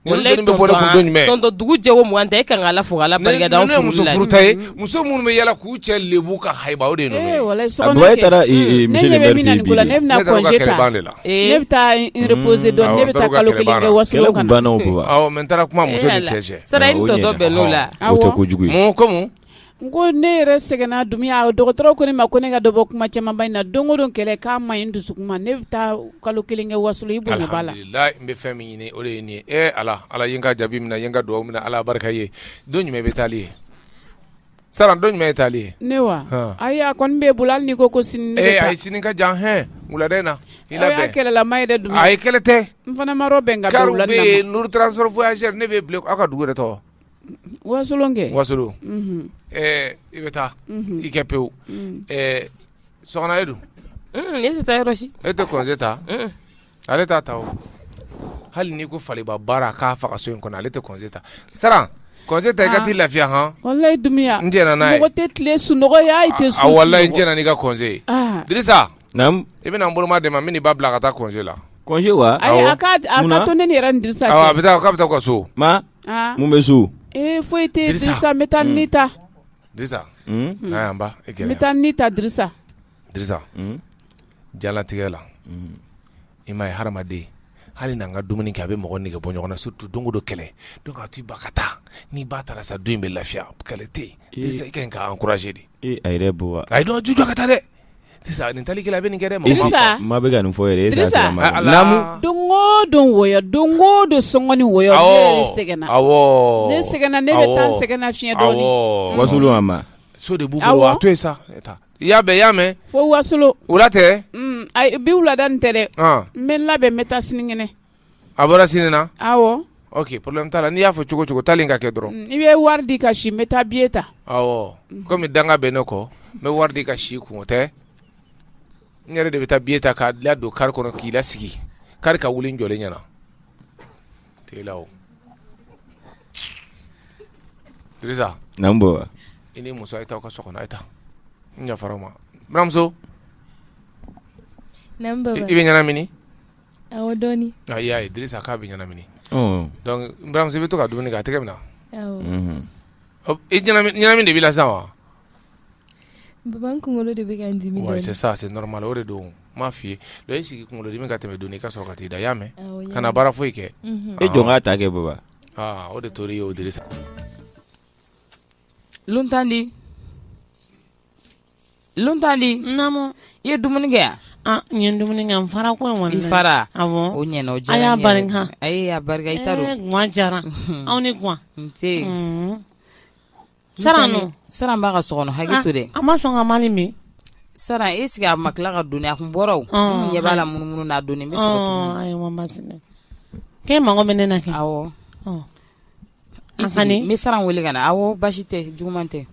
Tonton dugu jɛ o 20 tɛ e kan ka Ala fo Ala barika da an furu la. Ne muso furu ta ye muso minnu bɛ yala k'u cɛ lebu ka haiba o de ye ninnu. Baba e taara monsieur le maire fɛ yen bi. Ne bɛna congé ta. Ne bɛ taa reposer dɔɔni ne bɛ taa kalo kelen kɛ wasolon kana. Kɛlɛ kun banna o Baba. Awɔ mais n taara kuma muso ni cɛ. Sara i ni tonton bɛn n'o la. O tɛ kojugu ye. Mun ko mun? N ko ne yɛrɛ sɛgɛnna Dumiya dɔgɔtɔrɔ ko ne ma ko ne ka dɔ bɔ kuma caman ba in na don o don kɛlɛ k'a ma ɲi dusukun ma ne bɛ taa kalo kelen kɛ wasolon i bonya b'a la. Alhamdulilayi n bɛ fɛn min ɲini o de ye nin ye Ala ye n ka jaabi minɛ ye n ka dugawu minɛ Ala barika ye don jumɛn bɛ taali ye Saran don jumɛn ye taali ye. Ne wa ayi a kɔni b'e bolo hali n'i ko sini ne bɛ taa. Ayi sini ka jan wulada in na i labɛn. O y'a kɛlɛlama ye dɛ Dumiya. Ayi kɛlɛ tɛ. N fana ma yɔrɔ bɛn ka bɛn wulada in ma. Kariw bɛ yen Nour transport voyageur ne bɛ bila aw ka dugu yɛrɛ tɔgɔ. Wasolon kɛ. Wasolon. I bɛ taa i kɛ pewu sɔgɔna e dun. Ne tɛ taa yɔrɔ si. E tɛ congé ta. Ale t'a ta o hali n'i ko faliba baara k'a faga so in kɔnɔ ale tɛ congé ta Saran congé ta i ka t'i lafiya han. Walayi Dumiya n jɛna n'a ye. mɔgɔ tɛ tile sunɔgɔ ye a tɛ sun. Walayi n jɛna n'i ka congé ye. Dirisa. Naam. I bɛna n boloma dɛmɛ n bɛ n'i ba bila ka taa congé la. Congé wa? Ayi a ka to ne ni yɛrɛ ni Dirisa cɛ. Awɔ k'a bɛ taa u ka so. Ma mun bɛ so? Foyi tɛ Dirisa n bɛ taa ni ta. Dirisa. N'a yan ba e gɛrɛ. N bɛ taa ni ta Dirisa. Dirisa. Jalatigɛ la ima haramade hali nanga dumuni kɛ a bɛ mɔgɔ nege bɔ ɲɔgɔn na surtout don o don kɛlɛ donc a to i ba ka taa n'i ba taara sa don in bɛ lafiya kɛlɛ tɛ yen i ka ɲi ka encourager de a yɛrɛ bɔ ayi dɔn jujɔ ka taa dɛ sisan nin talikɛla a bɛ nin kɛ dɛ Dirisa ma bɛ ka nin fɔ yɛrɛ Dirisa Namu don o don wɔyɔ don o don sɔngɔ ni wɔyɔ ne sɛgɛnna ne sɛgɛnna ne bɛ taa sɛgɛnna fiɲɛ dɔɔni wasolo ma so de b'u bolo a to yen sa i y'a mɛn fo wasolo wula tɛ ayi bi wulada nin tɛ dɛ n bɛ n labɛn n bɛ taa sinikɛnɛ a bɔra sini na awɔ ok problème t'a la n'i y'a fɔ cogo cogo taalen ka kɛ dɔrɔn i bɛ wari di ka si n bɛ taa billet ta awɔ komi danga bɛ ne kɔ n bɛ wari di ka si kun o tɛ n yɛrɛ de bɛ taa billet ta k'a ladon kari kɔnɔ k'i lasigi kari ka wuli n jɔlen ɲɛna t'e la o Dirisa naamu baba i ni muso a ye taa aw ka so kɔnɔ a ye taa n yafara o ma buramuso naamu baba i bɛ ɲɛnamini awɔ dɔɔni ayi ayi Dirisa k'a bɛ ɲɛnamini donc buramuso i bɛ to ka dumuni kɛ a tɛgɛ bɛ na awɔ i ɲɛnamin de b'i la sisan wa baba n kunkolo de bɛ ka n dimi ouais dɔɔni c'est ça c'est normal o de don m'a f'i ye dɔ i sigi kunkolo dimi ka tɛmɛ doni i ka sɔrɔ ka t'i da i y'a mɛn kana baara foyi kɛ e jɔn k'a ta kɛ baba o de tor'i ye o Dirisa Luntandi Namo i ye dumuni kɛ yan n ye dumuni kɛ n fara ko i fara awɔ o ɲɛna o a diyara y'a n bari yɛrɛ kan a y'a barika i ta don guwan jara aw ni guwan nse Saran Saran b'a ka so kɔnɔ hakili to dɛ a ma sɔn ka mali min Saran e sigi a ma tila ka doni a kun bɔra o n ɲɛ b'a la munumunu n'a doni n bɛ sɔrɔ tuguni ayiwa basi tɛ k'e mago bɛ ne na kɛ awɔ i a sigi kani n bɛ Saran wele ka na awɔ basi tɛ juguman tɛ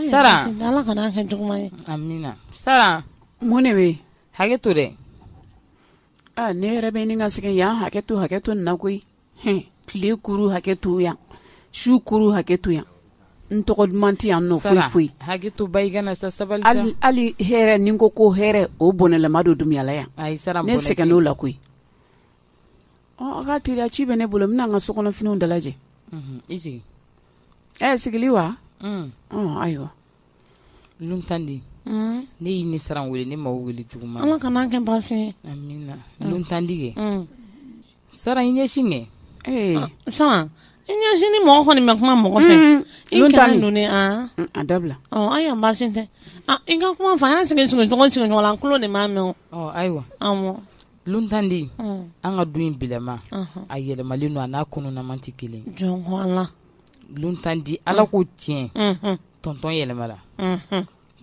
Saran Saran ala kana kɛ juguman ye amina Saran mun de bɛ yen hakili to dɛ ne yɛrɛ bɛ nin ka segin yan hakɛ to nin na koyi tile kuru hakɛ to yan su kuru hakɛ to yan n tɔgɔ duman tɛ yan nɔ foyi hakili to ba i kana sa sabali sa hali hɛrɛ ni ko hɛrɛ o bɔnɛlama don dumuyala yan ayi Saran ne sɛgɛnn'o la koyi a ka teliya ci bɛ ne bolo n bɛna n ka sokɔnɔfiniw dalajɛ i sigi sigili wa ayiwa Luntandi ne y'i ni Saran wele ne m'aw wele juguman ala kana kɛ basi ye amina Luntandi kɛ Saran i ɲɛsin kɛ Saran i ɲɛsin ni mɔgɔ kɔni bɛ kuma mɔgɔ fɛ i kɛra doni a dabila ayiwa basi tɛ i ka kuma fɔ an y'a sigi ɲɔgɔn la an tulo de m'a mɛn ayiwa awɔ Luntandi an ka du in bilama a yɛlɛmalen don a n'a kɔnɔnaman tɛ kelen jɔn ko ala Luntandi ala ko tiɲɛ tonton yɛlɛmara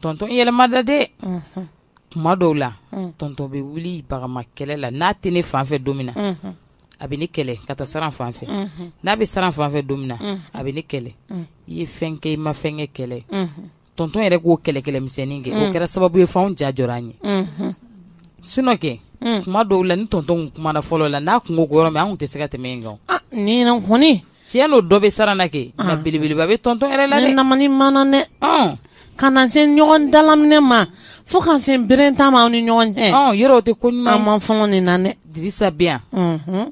tonton yɛlɛmada dɛ kuma dɔw la tonton bɛ wuli bagama kɛlɛ la n'a tɛ ne fan fɛ don min na a bɛ ne kɛlɛ ka taa Saran fan fɛ n'a bɛ Saran fan fɛ don min na a bɛ ne kɛlɛ i ye fɛn kɛ i ma fɛn kɛ kɛlɛ tonton yɛrɛ k'o kɛlɛmisɛnnin kɛ o kɛra sababu ye f'anw ja jɔra an ye sinon kɛ kuma dɔw la ni tonton kumana fɔlɔ la n'a kungo ko yɔrɔ min an tun tɛ se ka tɛmɛ yen kan ni na kɔni tiɲɛ n'o dɔ bɛ Saran na kɛ nka belebeleba bɛ tonton yɛrɛ la dɛ ne namani mana dɛ ka na se ɲɔgɔn dalaminɛ ma fo ka se berenta ma aw ni ɲɔgɔn cɛ yɔrɔ o tɛ ko ɲuman an ma fɔlɔ nin na dɛ Dirisa bɛ yan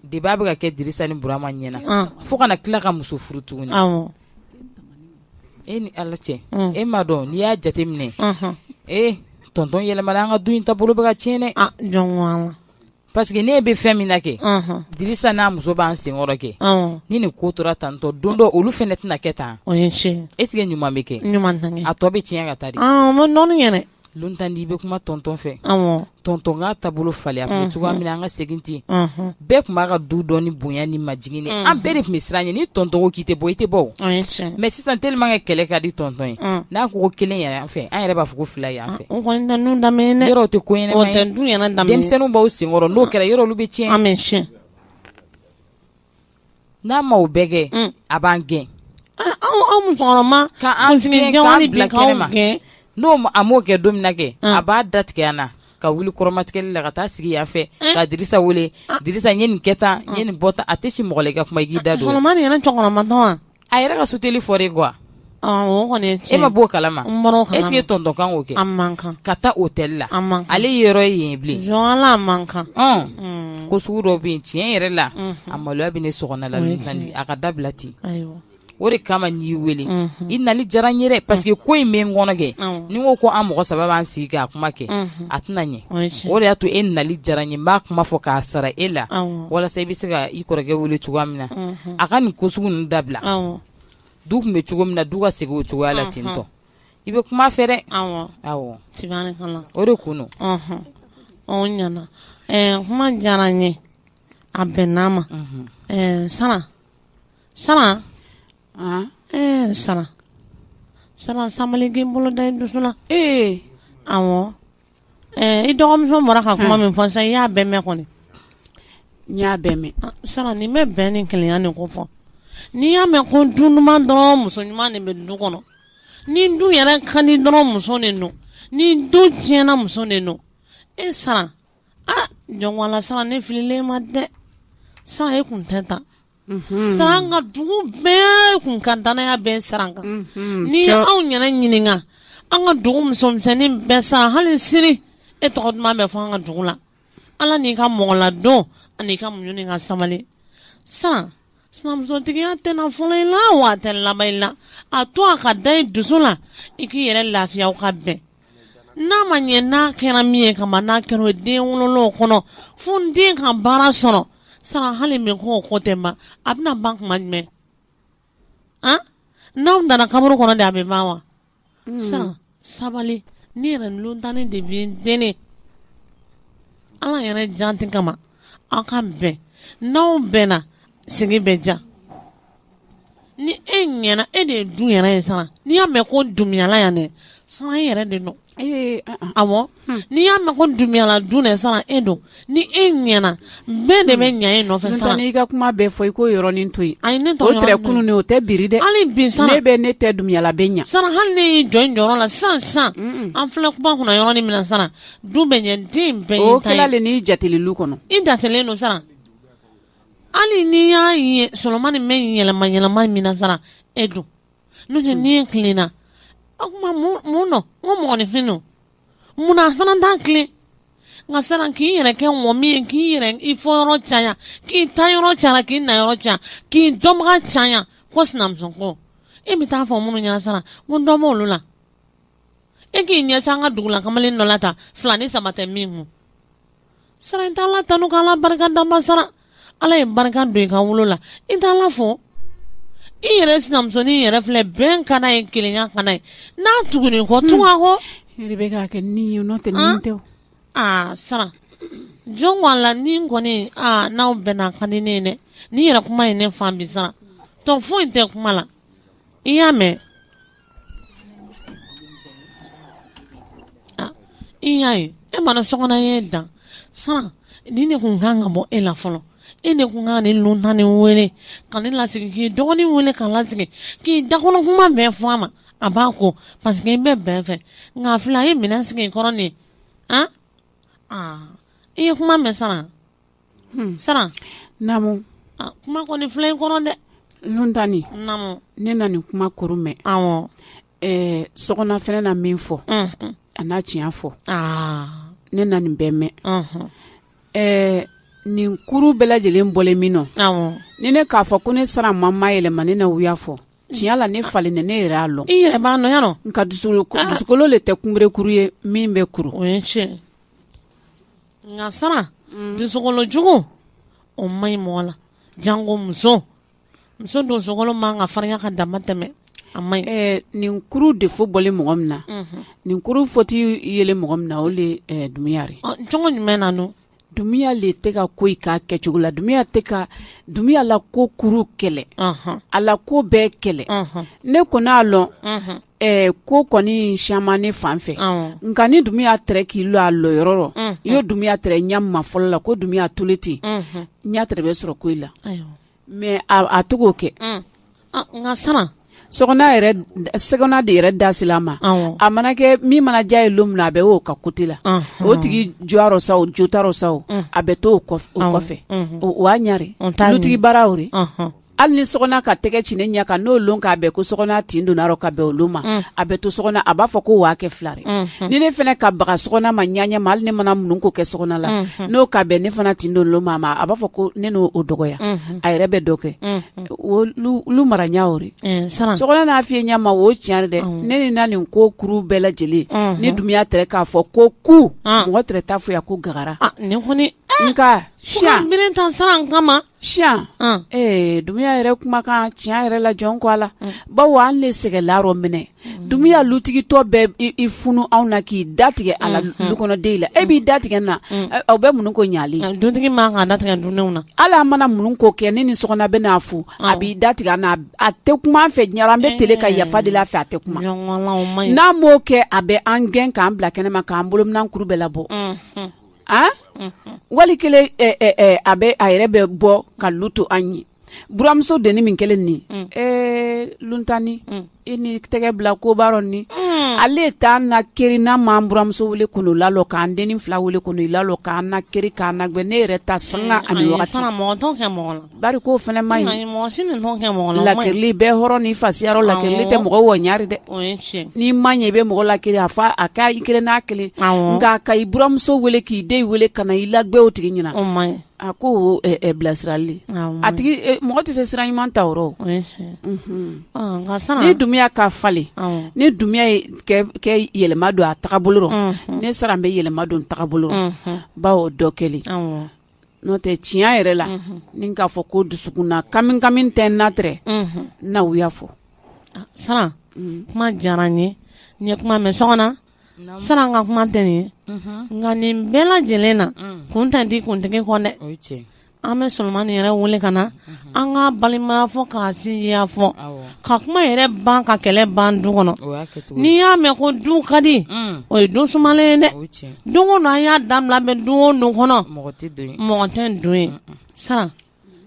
de b'a bɛ ka kɛ Dirisa ni Burama ɲɛna fo kana tila ka muso furu tuguni e ni ala cɛ e m'a dɔn n'i y'a jate minɛ tonton yɛlɛmala an ka du in taabolo bɛ ka tiɲɛ dɛ jɔn wala parce que ne bɛ fɛn min na kɛ Dirisa n'a muso b'an senkɔrɔ kɛ ni nin ko tora tantɔ don dɔ olu fɛnɛ tɛna kɛ tan o ye tiɲɛ est ce que ɲuman bɛ kɛ ɲuman tɛ a tɔ bɛ tiɲɛ ka taa de ma nɔɔni yɛrɛ Luntandi i bɛ kuma tonton fɛ tonton k'a taabolo falen a tun bɛ cogoya min na an ka segin ten bɛɛ tun b'a ka du dɔn ni bonya ni majigin ye an bɛɛ de tun bɛ siran ɲɛ ni tonton ko k'i tɛ bɔ i tɛ bɔ mais sisan tellement que kɛlɛ ka di tonton ye n'a ko kelen y'an fɛ an yɛrɛ b'a fɔ ko fila y'an fɛ o kɔni tɛ nun daminɛ dɛ yɔrɔ o tɛ ko ɲɛnama ye o tɛ dun yɛrɛ daminɛ denmisɛnninw b'aw senkɔrɔ n'o kɛra yɔrɔ olu bɛ tiɲɛ an bɛ tiɲɛ n'a ma o bɛɛ kɛ a b'an gɛn aw musokɔrɔma k'an gɛn k'an bila kɛnɛma n'o a m'o kɛ don min na kɛ a b'a datigɛ an na ka wuli kɔrɔmatigɛli la ka taa sigi yan fɛ ka Dirisa wele Dirisa n ye nin kɛ tan n ye nin bɔ tan a tɛ si mɔgɔ la i ka kuma i k'i da don musokɔrɔma nin yɛrɛ cɛkɔrɔbatɔ wa a yɛrɛ ka suteli fɔ de quoi o kɔni ye tiɲɛ e ma b'o kalama n bɔra o kalama est ce que tonton kan k'o kɛ a man kan ka taa hôtel la a man kan ale ye yɔrɔ ye yen bilen jɔn ala a man kan ko sugu dɔw bɛ yen tiɲɛ yɛrɛ la a maloya bɛ ne sɔgɔnɔ la Luntandi a ka dabila ten ayiwa o de kama n'i wele i nali diyara n ye dɛ parce que ko in bɛ n kɔnɔ kɛ ni ko ko an mɔgɔ saba b'an sigi k'a kuma kɛ a tɛna ɲɛ o de y'a to e nali diyara n ye n b'a kuma fɔ k'a sara e la walasa i bɛ se ka i kɔrɔkɛ wele cogoya min na a ka nin ko sugu ninnu dabila du tun bɛ cogo min na du ka segin o cogoya la ten tɔ i bɛ kuma fɛ dɛ awɔ o de kun don o ɲana kuma diyara n ye a bɛnna ma Sana samali k'i bolo da i dusu la awɔ i dɔgɔmuso mɔra ka kuma min fɔ sisan i y'a bɛɛ mɛn kɔni n y'a bɛɛ mɛn Sana nin bɛ bɛn ni kelenya nin ko fɔ n'i y'a mɛn ko du ɲuman dɔrɔn muso ɲuman de bɛ du kɔnɔ ni du yɛrɛ ka di dɔrɔn muso de don ni du tiɲɛna muso de don Sana jɔnwala Sana ne fililen ma dɛ Sana e kun tɛ tan Sana an ka dugu bɛɛ kun ka danaya bɛɛ Sana kan ni anw yɛrɛ ɲininka an ka dugu musomisɛnnin bɛɛ Sana hali sini e tɔgɔ duman bɛ fɔ an ka dugu la Ala n'i ka mɔgɔladon ani ka muɲu ni ka sabali Sana sinamusotigiya tɛna fɔlɔ i la wa a tɛ laban i la a to a ka da i dusu la i k'i yɛrɛ lafiya ka bɛn n'a ma ɲɛ n'a kɛra min ye kama n'a kɛra den wololenw kɔnɔ fo n den ka baara sɔrɔ Sana hali min ko ko tɛ ban a bɛna ban kuma jumɛn n'aw nana kaburu kɔnɔ de a bɛ ban wa Sana sabali ni yɛrɛ lontani de bɛ deni Ala yɛrɛ janti kama aw ka bɛn n'aw bɛnna sigi bɛ ja ni e ɲɛna e de ye du yɛrɛ ye Sana n'i y'a mɛn ko dumuyala yan dɛ Sana e yɛrɛ de don awɔ n'i y'a mɛn ko dumuyala du dɛ Sana e don ni e ɲɛna bɛɛ de bɛ ɲɛ e nɔfɛ Sana n'i ka kuma bɛɛ fɔ i ko yɔrɔnin to yen ayi ne o tɛ kunun ne o tɛ biri dɛ hali bi Sana ne bɛ ne tɛ dumuyala bɛ ɲa Sana hali ne y'i jɔ n jɔyɔrɔ la sisan an filɛ kuma kunna yɔrɔnin min na Sana du bɛ ɲɛ den bɛɛ o kɛla le n'i jatelilu kɔnɔ i jatelen don Sana hali n'i y'a ye Solomani mɛ yɛlɛma min na Sana e don n'o tɛ n'i ye kilenna o kuma mun nɔ n ko mɔgɔninfin don munna fana t'a kilen nka Sana k'i yɛrɛ kɛ mɔgɔ min ye k'i yɛrɛ i fɔ yɔrɔ caya k'i ta yɔrɔ caya k'i na yɔrɔ caya k'i dɔnbaga caya ko sinamuso ko e bɛ taa fɔ minnu ɲɛna Sana ko dɔ b'olu la e k'i ɲɛsin an ka dugu la kamalen dɔ la ta 2 ni 3 tɛ min kun Sana i t'Ala tanu k'Ala barika dama Sana Ala ye barika don i ka wolo la i t'Ala fɔ i yɛrɛ sinamusonin yɛrɛ filɛ bɛn ka n'a ye kelenya ka n'a ye n'a tuguni kɔ tugu a kɔ e de bɛ k'a kɛ ni ye n'o tɛ nin tɛ o Sana jɔn ko a la ni kɔni n'aw bɛnna ka di ne ye dɛ ni yɛrɛ kuma ye ne fan bi Sana tɔ foyi tɛ kuma la i y'a mɛn i y'a ye e mana sokɔnɔ ye dan Sana ni ne kun kan ka bɔ e la fɔlɔ e ne kun kan ni lontani wele ka ne lasigi k'i dɔgɔnin wele ka lasigi k'i dakɔnɔ kuma bɛɛ fɔ a ma a b'a ko parce que i bɛ bɛn fɛ nka fila ye minɛn sigi i kɔrɔ nin i ye kuma mɛn Sana Sana naamu kuma kɔni fila i kɔrɔ dɛ lontani naamu ne na nin kuma kɔrɔ mɛn awɔ sokɔnɔ fɛnɛ na min fɔ a n'a tiɲɛ fɔ ne na nin bɛɛ mɛn nin kuru bɛɛ lajɛlen bɔlen min nɔ ni ne k'a fɔ ko ne sara ma yɛlɛma ne na wuya fɔ tiɲɛ la ne falen ne yɛrɛ y'a lɔn i yɛrɛ b'a nɔ yan nɔ nka dusukolo le tɛ kunberekuru ye min bɛ kuru o ye tiɲɛ nka Sana dusukolo jugu o man ɲi mɔgɔ la jango muso dusukolo man ka farinya ka dama tɛmɛ a man ɲi nin kuru de fo bɔlen mɔgɔ min na nin kuru fɔti yelen mɔgɔ min na o le dumuya re cogo jumɛn na no dumuya le tɛ ka ko i k'a kɛcogo la dumuya la ko kuru kɛlɛ a la ko bɛɛ kɛlɛ ne kɔni a lɔn ko kɔni siaman ne fan fɛ nka ni dumuya tɛrɛ k'i lɔ a lɔ yɔrɔ rɔ i y'o dumuya tɛrɛ ɲa ma fɔlɔ la ko dumuya tole ten ɲa tɛrɛ bɛ sɔrɔ ko i la mais a to k'o kɛ nka Sana sɛgɛnna de yɛrɛ dasila ma a mana kɛ min mana ja ye lom na a bɛ o ka kote la o tigi jɔyɔrɔ sa o jotaro sa o a bɛ to o kɔfɛ o y'a ɲari dutigi baara o re hali ni sokɔnɔ ka tɛgɛ ci ne ɲɛ kan n'o lon k'a bɛn ko sokɔnɔ tin donna yɔrɔ ka bɛn olu ma a bɛ to sokɔnɔ a b'a fɔ ko waa kɛ fila ni ne fana ka baga sokɔnɔ ma ɲaɲɛ ma hali ne mana mun ko kɛ sokɔnɔ la n'o ka bɛn ne fana tin don olu ma a b'a fɔ ko ne n'o dɔgɔya a yɛrɛ bɛ dɔ kɛ olu mara ɲa sokɔnɔ n'a fiyɛ ɲa ma o tiɲɛ dɛ ne ni na nin ko kuru bɛɛ lajɛlen ne dun y'a tɛrɛ k'a fɔ ko ku mɔgɔ tɛrɛ t'a fɔ ya ko gagara nka siyan miren tan saran kama siyan Dumiya yɛrɛ kumakan tiɲɛ yɛrɛ la jɔn ko a la bawo an le sɛgɛlayɔrɔ minɛ Dumiya lutigitɔ bɛ i funu anw na k'i datigɛ a la dukɔnɔden la e b'i datigɛ na aw bɛ mun ko ɲali duntigi man ka datigɛ dundenw na ala mana mun ko kɛ ne ni sokɔnɔ bɛ n'a fu a b'i datigɛ na a tɛ kuma an fɛ diɲɛ an bɛ tele ka yafa de la fɛ a tɛ kuma n'a m'o kɛ a bɛ an gɛn k'an bila kɛnɛma k'an bolo minan kuru bɛɛ labɔ wali kelen a yɛrɛ bɛ bɔ ka lu to an ye buramuso deni min kelen ni luntani i ni tɛgɛ bila kobaarɔ ni ale t'an na keri n'a m'an buramuso wele kɔnɔ lalɔ k'an denni fila wele kɔnɔ i lalɔ k'an na keri k'an na gbɛ ne yɛrɛ ta sanga ani wagati bari k'o fana ma ɲi lakirili bɛɛ hɔrɔn ni fasiyarɔ lakirili tɛ mɔgɔ wɔɲari dɛ n'i ma ɲɛ i bɛ mɔgɔ lakiri a fa a k'a i kelen n'a kelen nka ka i buramuso wele k'i den wele ka na i lagbɛ o tigi ɲɛna a ko bilasirali a tigi mɔgɔ tɛ se sira ɲuman ta yɔrɔ ni Dumiya ka falen ni Dumiya ye kɛ yɛlɛma don a tagabolo rɔ ne sara n bɛ yɛlɛma don tagabolo rɔ bawo dɔ kɛlen n'o tɛ tiɲɛ yɛrɛ la ni k'a fɔ ko dusukunna kami tɛ n na tɛrɛ na u y'a fɔ Sara kuma diyara n ye n ye kuma mɛn sɔgɔna Sara n ka kuma tɛ nin ye nka nin bɛɛ lajɛlen na kun tɛ di kuntigi kɔ dɛ an bɛ Solomani yɛrɛ wele ka na an ka balimaya fɔ k'a sinjiya fɔ ka kuma yɛrɛ ban ka kɛlɛ ban du kɔnɔ n'i y'a mɛn ko du ka di o ye du sumalen ye dɛ don o don an y'a dabila bɛ du o don kɔnɔ mɔgɔ tɛ don ye Sara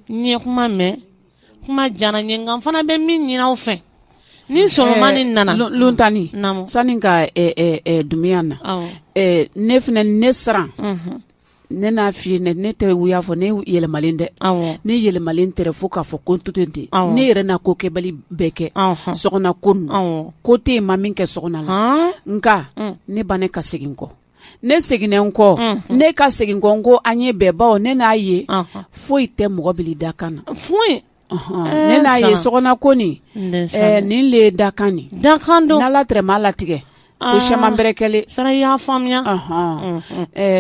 n ye kuma mɛn kuma diyara n ye nka n fana bɛ min ɲini aw fɛ ni Solomani nana luntani sani ka Dumiya na ne fana ne siran ne n'a f'i ye ne tɛ wuya fɔ ne yɛlɛmalen dɛ ne yɛlɛmalen tɛ fo k'a fɔ ko n to ten ne yɛrɛ n'a ko kɛbali bɛɛ kɛ sɔgɔna ko ninnu ko tɛ yen ma min kɛ sɔgɔna la nka ne ba ne ka segin kɔ ne seginnen kɔ ne ka segin kɔ n ko an ye bɛɛ bawo ne n'a ye foyi tɛ mɔgɔ bili da kan na foyi ne n'a ye sɔgɔna ko nin nin le da kan nin n'Ala tɛrɛ ma latigɛ ko caman bɛrɛ kɛlen Sara y'a faamuya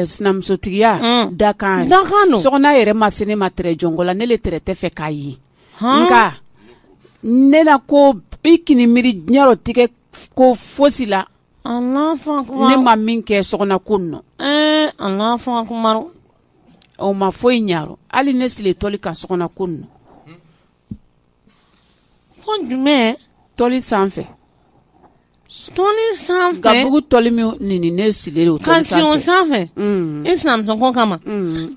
sinamusotigiya dakan sɔgɔna yɛrɛ ma se ne ma tɛrɛ jɔnko la ne le tɛrɛ tɛ fɛ k'a ye nka ne na ko i kini miiri ɲarɔ tigɛ ko fosi la ne ma min kɛ sɔgɔna ko ninnu o ma foyi ɲarɔ hali ne sile tɔli kan sɔgɔna ko ninnu ko jumɛn tɔli sanfɛ gabugu tɔli min nini ne silen o tɔli sanfɛ i sinamuso ko kama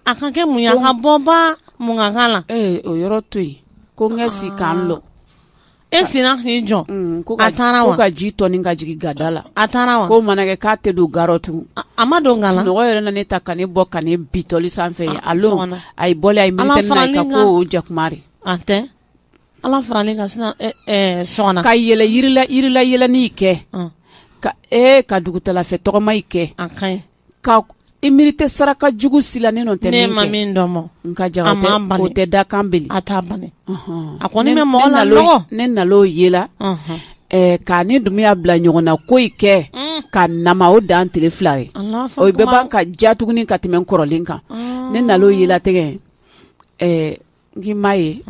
a ka kɛ mun ye a ka bɔ ba mun ka k'a la o yɔrɔ to yen ko n ka si k'an lɔ e sina k'i jɔ a taara wa ko ka ji tɔni ka jigin gada la a taara wa ko mana kɛ k'a tɛ don garɔ tugun a ma don gala sunɔgɔ yɛrɛ na ne ta ka ne bɔ ka ne bi tɔli sanfɛ ye alo a ye bɔlen a ye militɛni na ka ko o jakumari a tɛ Ala farali ka sina sɔgɔna ka yɛlɛ yirila yɛlɛni kɛ ka dugutalafɛ tɔgɔma kɛ a kaɲi ka i miiri tɛ saraka jugu sila ne nɔ tɛ min kɛ ne ma min dɔn mɔ nka jaga o tɛ da kan beli a t'a bani a kɔni bɛ mɔgɔ la nɔgɔ ne nal'o ye la k'a ni Dumiya bila ɲɔgɔn na ko kɛ ka nama o dan tile fila ye o bɛ ban ka ja tuguni ka tɛmɛ kɔrɔlen kan ne nal'o ye la tɛgɛ n k'i ma ye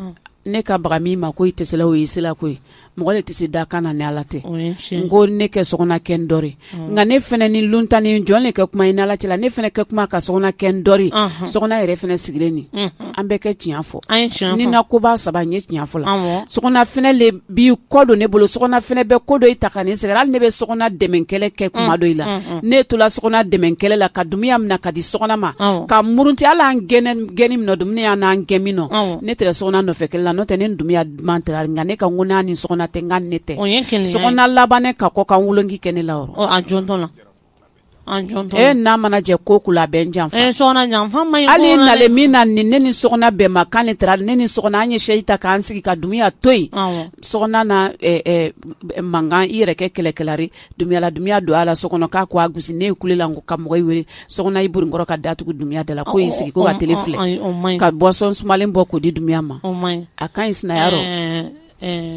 ne ka baga min ma ko i tɛ se la o ye sila ko ye mɔgɔ le tɛ se da kan na ni Ala tɛ n ko ne kɛ sɔgɔna kɛ n dɔri nka ne fana ni luntani jɔn le kɛ kuma in n'Ala cɛla ne fana kɛ kuma ka sɔgɔna kɛ n dɔri sɔgɔna yɛrɛ fana sigilen nin an bɛɛ kɛ tiɲɛ fɔ ni na koba saba n ye tiɲɛ fɔ la sɔgɔna fana le b'i kɔ don ne bolo sɔgɔna fana bɛ ko dɔ i ta ka ne sɛgɛrɛ hali ne bɛ sɔgɔna dɛmɛ kɛlɛ kɛ kuma dɔ i la ne tola sɔgɔna dɛmɛ kɛlɛ la ka Dumiya minɛ ka di sɔgɔna ma ka murunti hali an gɛni min na Dumiya n'an gɛn min na ne tɛrɛ sɔgɔna nɔfɛ kɛlɛ la n'o tɛ ne ni Dumiya man tɛrɛ nka ne ka n ko n'a ni sɔgɔna tɛ n ka ne tɛ sɔgɔna laban ne ka kɔ ka n wolonki kɛ ne la yɔrɔ a jɔntɔ la n'a mana jɛ ko kula bɛn janfa sɔgɔna janfa ma hali nale min na ni ne ni sɔgɔna bɛn ma kan ne tara ne ni sɔgɔna an ye sɛyi ta k'an sigi ka Dumiya to yen sɔgɔna na mankan i yɛrɛ kɛ kɛlɛkɛlari Dumiya don a la sɔgɔnɔ k'a ko a gosi ne ye kulela ka mɔgɔ wele sɔgɔna i burinkɔrɔ ka datugu Dumiya da la ko y'i sigi ko ka tele filɛ ka boisson sumalen bɔ k'o di Dumiya ma a kan ɲi sinayarɔ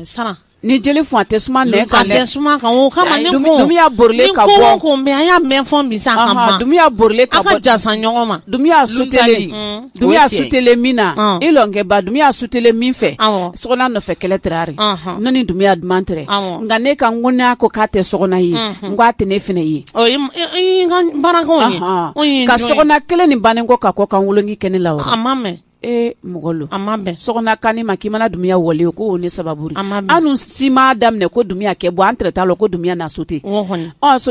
Sara ni jeli fun a tɛ suma nɛ kan dɛ o kama ne ko Dumiya borilen ka bɔ ko mɛ an y'a mɛn fɔ bi sa ka ban Dumiya borilen ka bɔ a ka jasa ɲɔgɔn ma Dumiya sutele min na i lɔnkɛba Dumiya sutele min fɛ sɔgɔna nɔfɛ kɛlɛ tɛrari ne ni Dumiya duman tɛrɛ nka ne ka ŋɔnɛ ko k'a tɛ sɔgɔna ye n ko a tɛ ne fɛnɛ ye ka baarakaw ye ka sɔgɔna kelen ni bannen kɔ ka kɔ kan wolonk'i kɛ ne la a ma mɛn mɔgɔ lo a ma bɛn sɔgɔna kanni ma k'i mana Dumiya wale ko o ne sababuri anu si ma daminɛ ko Dumiya kɛ bɔ an tɛrɛ t'a lɔ ko Dumiya na sote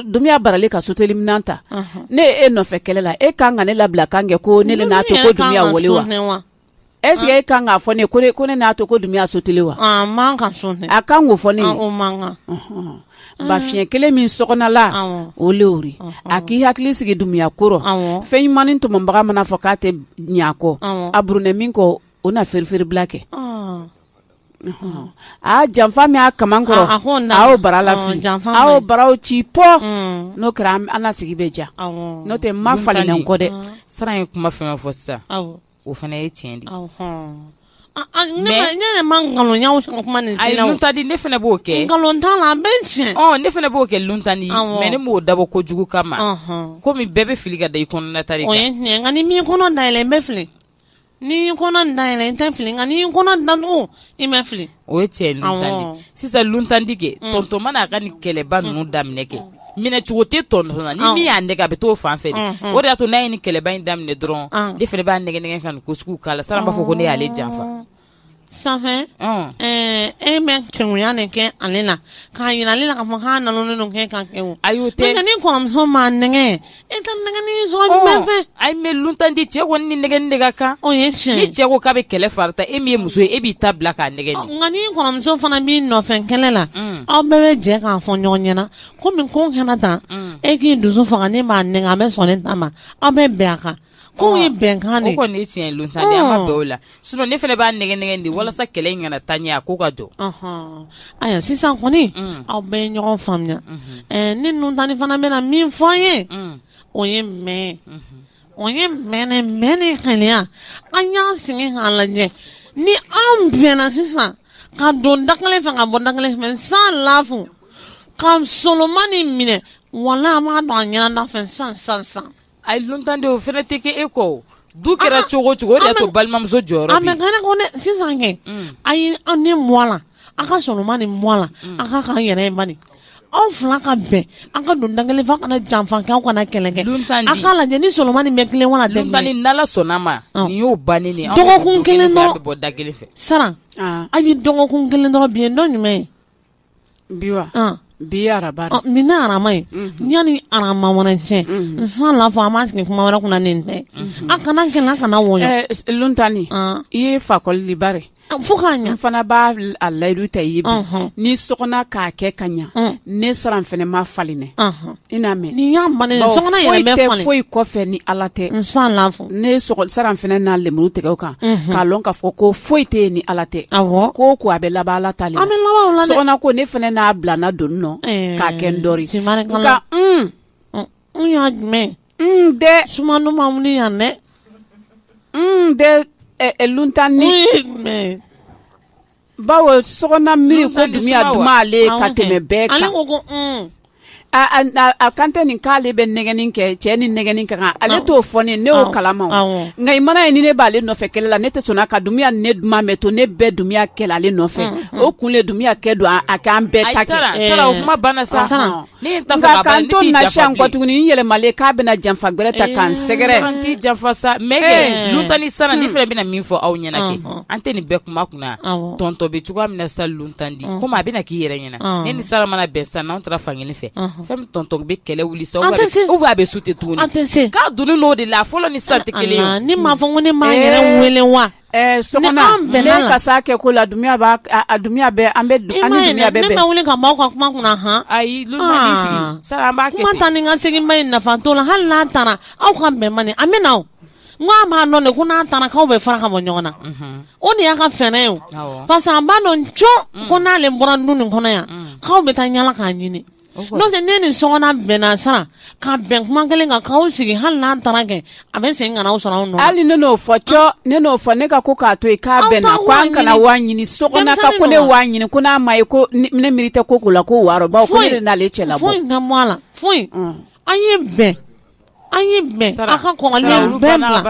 Dumiya barale ka soteli minan ta ne e nɔfɛ kɛlɛ la e kan ka ne labila kan kɛ ko ne le n'a to ko Dumiya wale wa est-ce que e kan k'a fɔ ne ko ne n'a to ko Dumiya soteli wa man ka so a kan k'o fɔ ne o man kan ba fiɲɛ kelen min sɔgɔna la o leori a k'i hakili sigi Dumiya kɔrɔ fɛn ɲumanin tɔmɔbaga mana fɔ k'a tɛ ɲɛ kɔ a burunɛ min kɔ o na feriferi bila kɛ janfa min a kaman kɔrɔ a y'o bara la fili a y'o baraw ci pɔ n'o kɛra an na sigi bɛ ja n'o tɛ ma falen n kɔ dɛ Sara ye kuma fɛn fɔ sisan o fana ye tiɲɛ de ne yɛrɛ ma nkalon y'aw kuma nin sen na o luntandi ne fana b'o kɛ nkalon t'a la a bɛ tiɲɛ ne fana b'o kɛ luntandi mais ne m'o dabɔ kojugu kama komi bɛɛ bɛ fili ka da i kɔnɔna ta de kan o ye tiɲɛ nka ni min kɔnɔ dayɛlɛ n bɛ fili ni kɔnɔ dayɛlɛ n tɛ fili nka ni kɔnɔ datugu i bɛ fili o ye tiɲɛ luntandi sisan luntandi kɛ tonton mana a ka nin kɛlɛba ninnu daminɛ kɛ minɛcogo tɛ tonton na ni min y'a nɛgɛ a bɛ t'o fan fɛ de o de y'a to n'a ye nin kɛlɛba in daminɛ dɔrɔn ne fana b'a nɛgɛ ka nin ko sugu k'a la Sara b'a fɔ ko ne y'ale janfa sanfɛ e bɛ kɛŋuya de kɛ ale la k'a yira ale la k'a fɔ k'a nalonnen don kɛ ka kɛ ayi o tɛ ni kɔrɔmuso m'a nɛgɛ e tɛ nɛgɛnni sɔrɔ bɛɛ fɛ ayi mais luntandi cɛ kɔni ni nɛgɛnni de ka kan o ye tiɲɛ ni cɛ ko k'a bɛ kɛlɛ farata e min ye muso ye e b'i ta bila k'a nɛgɛ nka ni kɔrɔmuso fana b'i nɔfɛ kɛlɛ la aw bɛɛ bɛ jɛ k'a fɔ ɲɔgɔn ɲɛna komi ko kɛnɛ tan e k'i dusu faga ne b'a nɛgɛ a bɛ sɔn ne ta ma aw bɛ bɛn a kan ko ye bɛnkan de o kɔni ye tiɲɛ luntandi an ma bɛn o la sinon ne fana b'a nɛgɛ de walasa kɛlɛ in kana taa ɲɛ a ko ka jɔ aya sisan kɔni aw bɛɛ ye ɲɔgɔn faamuya ni luntandi fana bɛna min fɔ an ye o ye mɛn ni kɛnɛya an y'an sigi k'a lajɛ ni an bɛnna sisan ka don da kelen fɛ ka bɔ da kelen fɛ san lafu ka solomani minɛ wala an b'a dɔn a ɲɛna da fɛ san ayi luntandi o fana tɛ kɛ e kɔ du kɛra cogo o de y'a to balimamuso jɔyɔrɔ bi a mɛ kɛnɛ ko ne sisan kɛ a ye an ne mɔ a la a ka solomani mɔ a la a ka k'an yɛrɛ ye bani aw fila ka bɛn an ka don da kelen fɛ kana janfa kɛ aw kana kɛlɛ kɛ a k'a lajɛ ni solomani bɛ kelen wala tɛ luntandi n'Ala sɔnna ma nin y'o bannen de dɔgɔkun kelen dɔrɔn bɔ da kelen fɛ Sara a ye dɔgɔkun kelen dɔrɔn bi ye dɔ ɲuman ye bi wa bi araba min na arama ye yani arama wɛrɛ cɛ san la fɔ a ma sigi kuma wɛrɛ kunna nin tɛ a kana kɛlɛ a kana wɔyɔ luntani i ye fakɔli bare fo k'a ɲɛ n fana b'a a layidu ta i ye bi ni sɔgɔna k'a kɛ ka ɲa ne Sara fana ma falinɛ i n'a mɛn nin y'a bannen sɔgɔna yɛrɛ bɛ falen foyi kɔfɛ ni Ala tɛ n san la fɔ ne Sara fana n'a lemuru tigɛ o kan k'a lɔn k'a fɔ ko foyi tɛ yen ni Ala tɛ ko a bɛ laban Ala ta le la sɔgɔna ko ne fana n'a bilana doni nɔ k'a kɛ n dɔri nka n y'a jumɛn dɛ sumanu ma wuli yan dɛ dɛ luntani bawo sɔgɔna miiri ko Dumiya duma ale ka tɛmɛ bɛɛ kan ale ko ko a kan tɛ nin k'ale bɛ nɛgɛnni kɛ cɛ ni nɛgɛnni ka kan ale t'o fɔ ne y'o kalama nka i mana ye ni ne b'ale nɔfɛ kɛlɛ la ne tɛ sɔn ka Dumiya ne duman mɛ to ne bɛɛ Dumiya kɛlɛ ale nɔfɛ o kun le Dumiya kɛ don a k'an bɛɛ ta kɛ Sara o kuma banna sa nka k'an to nasiya kɔ tuguni n yɛlɛmalen k'a bɛna janfa gbɛrɛ ta k'an sɛgɛrɛ Sara t'i janfa sa mais luntandi Sara ne fana bɛna min fɔ aw ɲɛna kɛ an tɛ nin bɛɛ kuma kunna tɔntɔ bɛ cogoya min na sa luntandi komi a bɛna k'i yɛrɛ ɲɛna ne ni Sara mana bɛn sa n'anw taara fankelen fɛ fɛn tonton bɛ kɛlɛ wuli sa ou va bɛ sute tuguni k'a donni n'o de la fɔlɔ ni sisan tɛ kelen ye ni m'a fɔ ko ne m'a yɛrɛ wele wa sɔgɔma ne ka sa kɛ ko la dumiya bɛ an bɛ dumiya bɛ ne ma wele ka maaw ka kuma kunna han ayi lunta ni sigi sara an b'a kɛ kuma ta ni ka segin ma ye nafa t'o la hali n'a taara aw ka bɛn man di an bɛ na o n ko a m'a dɔn de ko n'a taara k'aw bɛ fara ka bɔ ɲɔgɔn na o de y'a ka fɛɛrɛ ye o parce que an b'a dɔn co ko n'ale bɔra du nin kɔnɔ yan k'aw bɛ taa yala k'a ɲini n'o tɛ ne ni sɔgɔna bɛnna sara ka bɛn kuma kelen kan k'aw sigi hali n'a taara kɛ a bɛ segin ka n'aw sɔrɔ aw nɔ hali ne n'o fɔ ne ka ko k'a to yen k'a bɛnna ko an kana wa ɲini sɔgɔna ka ko ne wa ɲini ko n'a ma ye ko ne miiri tɛ ko la ko wɔɔrɔ bawo ko ne de n'ale cɛ la bɔ foyi tɛ bɔ a la foyi an ye bɛn a ka kɔrɔlen bɛɛ bila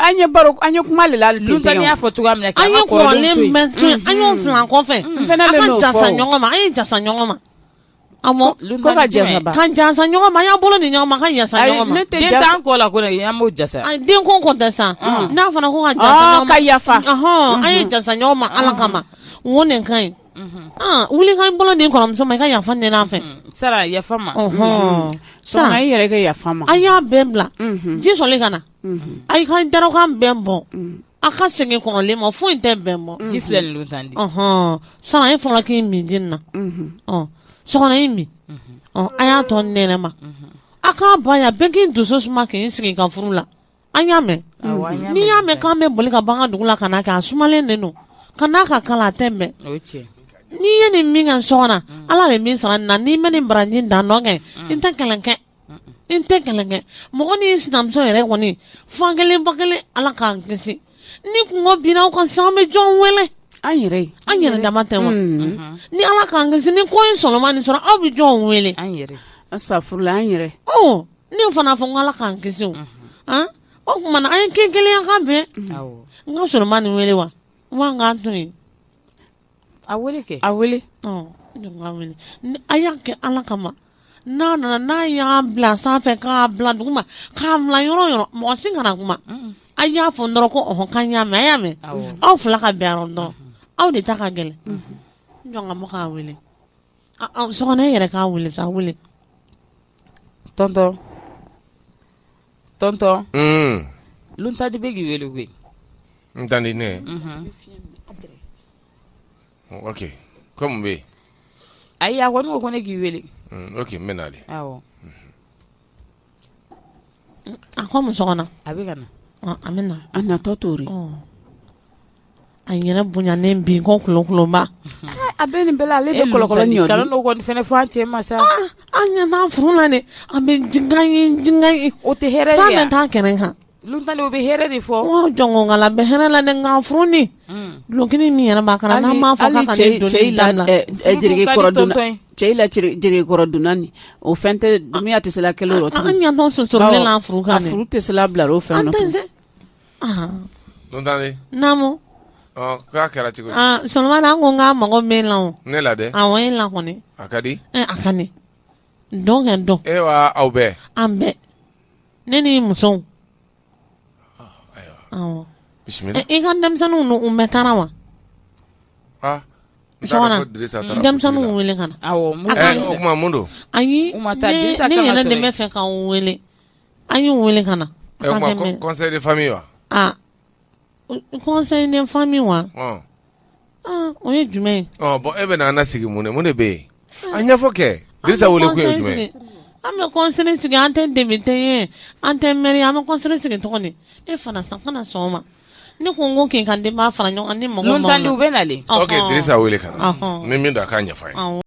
an ye baro an ye kuma de la lunta ni y'a fɔ cogoya min na an ye kɔrɔlen bɛɛ to yen an y'o filan kɔfɛ a ka jasa ɲɔgɔn ma an ye jasa ɲɔgɔn ma ko ka jasa ba ka jasa ɲɔgɔn ma an y'a bolo ni ɲɔgɔn ma ka jasa ɲɔgɔn ma den t'an kɔ la ko ne an b'o jasa den ko tɛ sa n'a fana ko ka jasa ɲɔgɔn ma ka yafa an ye jasa ɲɔgɔn ma ala kama wo nin ka ɲi wuli ka bolo ni kɔrɔmuso ma i ka yafa ni n'an fɛ sara yafa ma sara i yɛrɛ kɛ yafa ma an y'a bɛɛ bila ji sɔnli ka na a ka darakan bɛn bɔ a ka segin kɔrɔlen ma foyi tɛ bɛn bɔ ji filɛ nin lunta di sara e fɔlɔ k'i min den na sɔgɔna i min a y'a tɔ nɛnɛ ma a k'a ba ya bɛɛ k'i dusu suma k'i sigi ka furu la an y'a mɛn n'i y'a mɛn k'an bɛ boli ka ban ka dugu la ka n'a kɛ a sumalen de don ka n'a ka kala a tɛ bɛn n'i ye nin min kan sɔgɔna ala de min sara na n'i bɛ nin baraji dan nɔ kɛ n tɛ kɛlɛ kɛ mɔgɔ ni sinamuso yɛrɛ kɔni fan kelen ba kelen ala k'an kisi ni kungo binna aw kan sisan an bɛ jɔn wele an yɛrɛ dama tɛ wa ni ala k'an kisi ni ko in sɔlɔma nin sɔrɔ aw bɛ jɔn wele safurula an yɛrɛ ne fana fɔ n ko ala k'an kisi o o tuma na an ye kɛ kelen ka bɛn n ka sɔlɔma nin wele wa n k'an to yen a wele kɛ a wele a y'a kɛ ala kama n'a nana n'a y'a bila sanfɛ k'a bila duguma k'a bila yɔrɔ mɔgɔ si kana kuma a y'a fɔ dɔrɔn ko k'an y'a mɛn a y'a mɛn aw fila ka bɛn yɔrɔ dɔrɔn aw de ta ka gɛlɛn jɔn ka bɔ k'a wele sɔgɔnɛ yɛrɛ k'a wele sa wele tonton lunta de bɛ k'i wele koyi n tandi ne ok ko mun bɛ yen ayi a ko ne ko ne k'i wele ok n bɛ n'ale awɔ a ko muso kɔnɔ a bɛ ka na a bɛ na a natɔ t'o de a yɛrɛ bonyanen bi ko kulonba a bɛ nin bɛɛ la ale bɛ kɔlɔkɔlɔ ɲɔ kalan dɔw kɔni fɛnɛ fɔ an cɛ ma sa an ɲɛna furu la de a bɛ jingan ye o tɛ hɛrɛ ye f'a bɛ taa kɛnɛ kan luntali o bɛ hɛrɛ de fɔ wa jɔn ko la bɛ hɛrɛ la de nka furu ni dulokini min yɛrɛ b'a kan n'an m'a fɔ k'a ka ne doni dabila cɛ la jereke kɔrɔ dunna ni o fɛn tɛ dunuya tɛ se la kɛlɛ o an ɲɛtɔ sosorolen la furu kan a furu tɛ se la bila o fɛn an tɛ se luntali naamu k'a kɛra cogo sɔlɔma an ko n k'a mago bɛ la o ne la dɛ awɔ e la kɔni a ka di a ka di dɔn kɛ dɔn e wa aw bɛɛ an bɛɛ ne ni musow awɔ bisimila i ka denmisɛnninw n'u bɛɛ taara wa sɔgɔna denmisɛnninw wele ka na awɔ o kuma mun don ayi ne yɛrɛ de bɛ fɛ k'an wele an y'u wele ka na o kuma conseil de famille wa conseil de famille wa o ye jumɛn ye bon e bɛ na an lasigi mun de bɛ yen a ɲɛfɔ kɛ Dirisa wele ko ye jumɛn an bɛ conseil sigi an tɛ député ye an tɛ maire an bɛ conseil sigi tɔgɔ di e fana san kana sɔn o ma ne ko n ko k'i ka denbaya fara ɲɔgɔn kan ni mɔgɔ luntali u bɛ nalen ok Dirisa wele ka na ni min don a k'a ɲɛfɔ a ye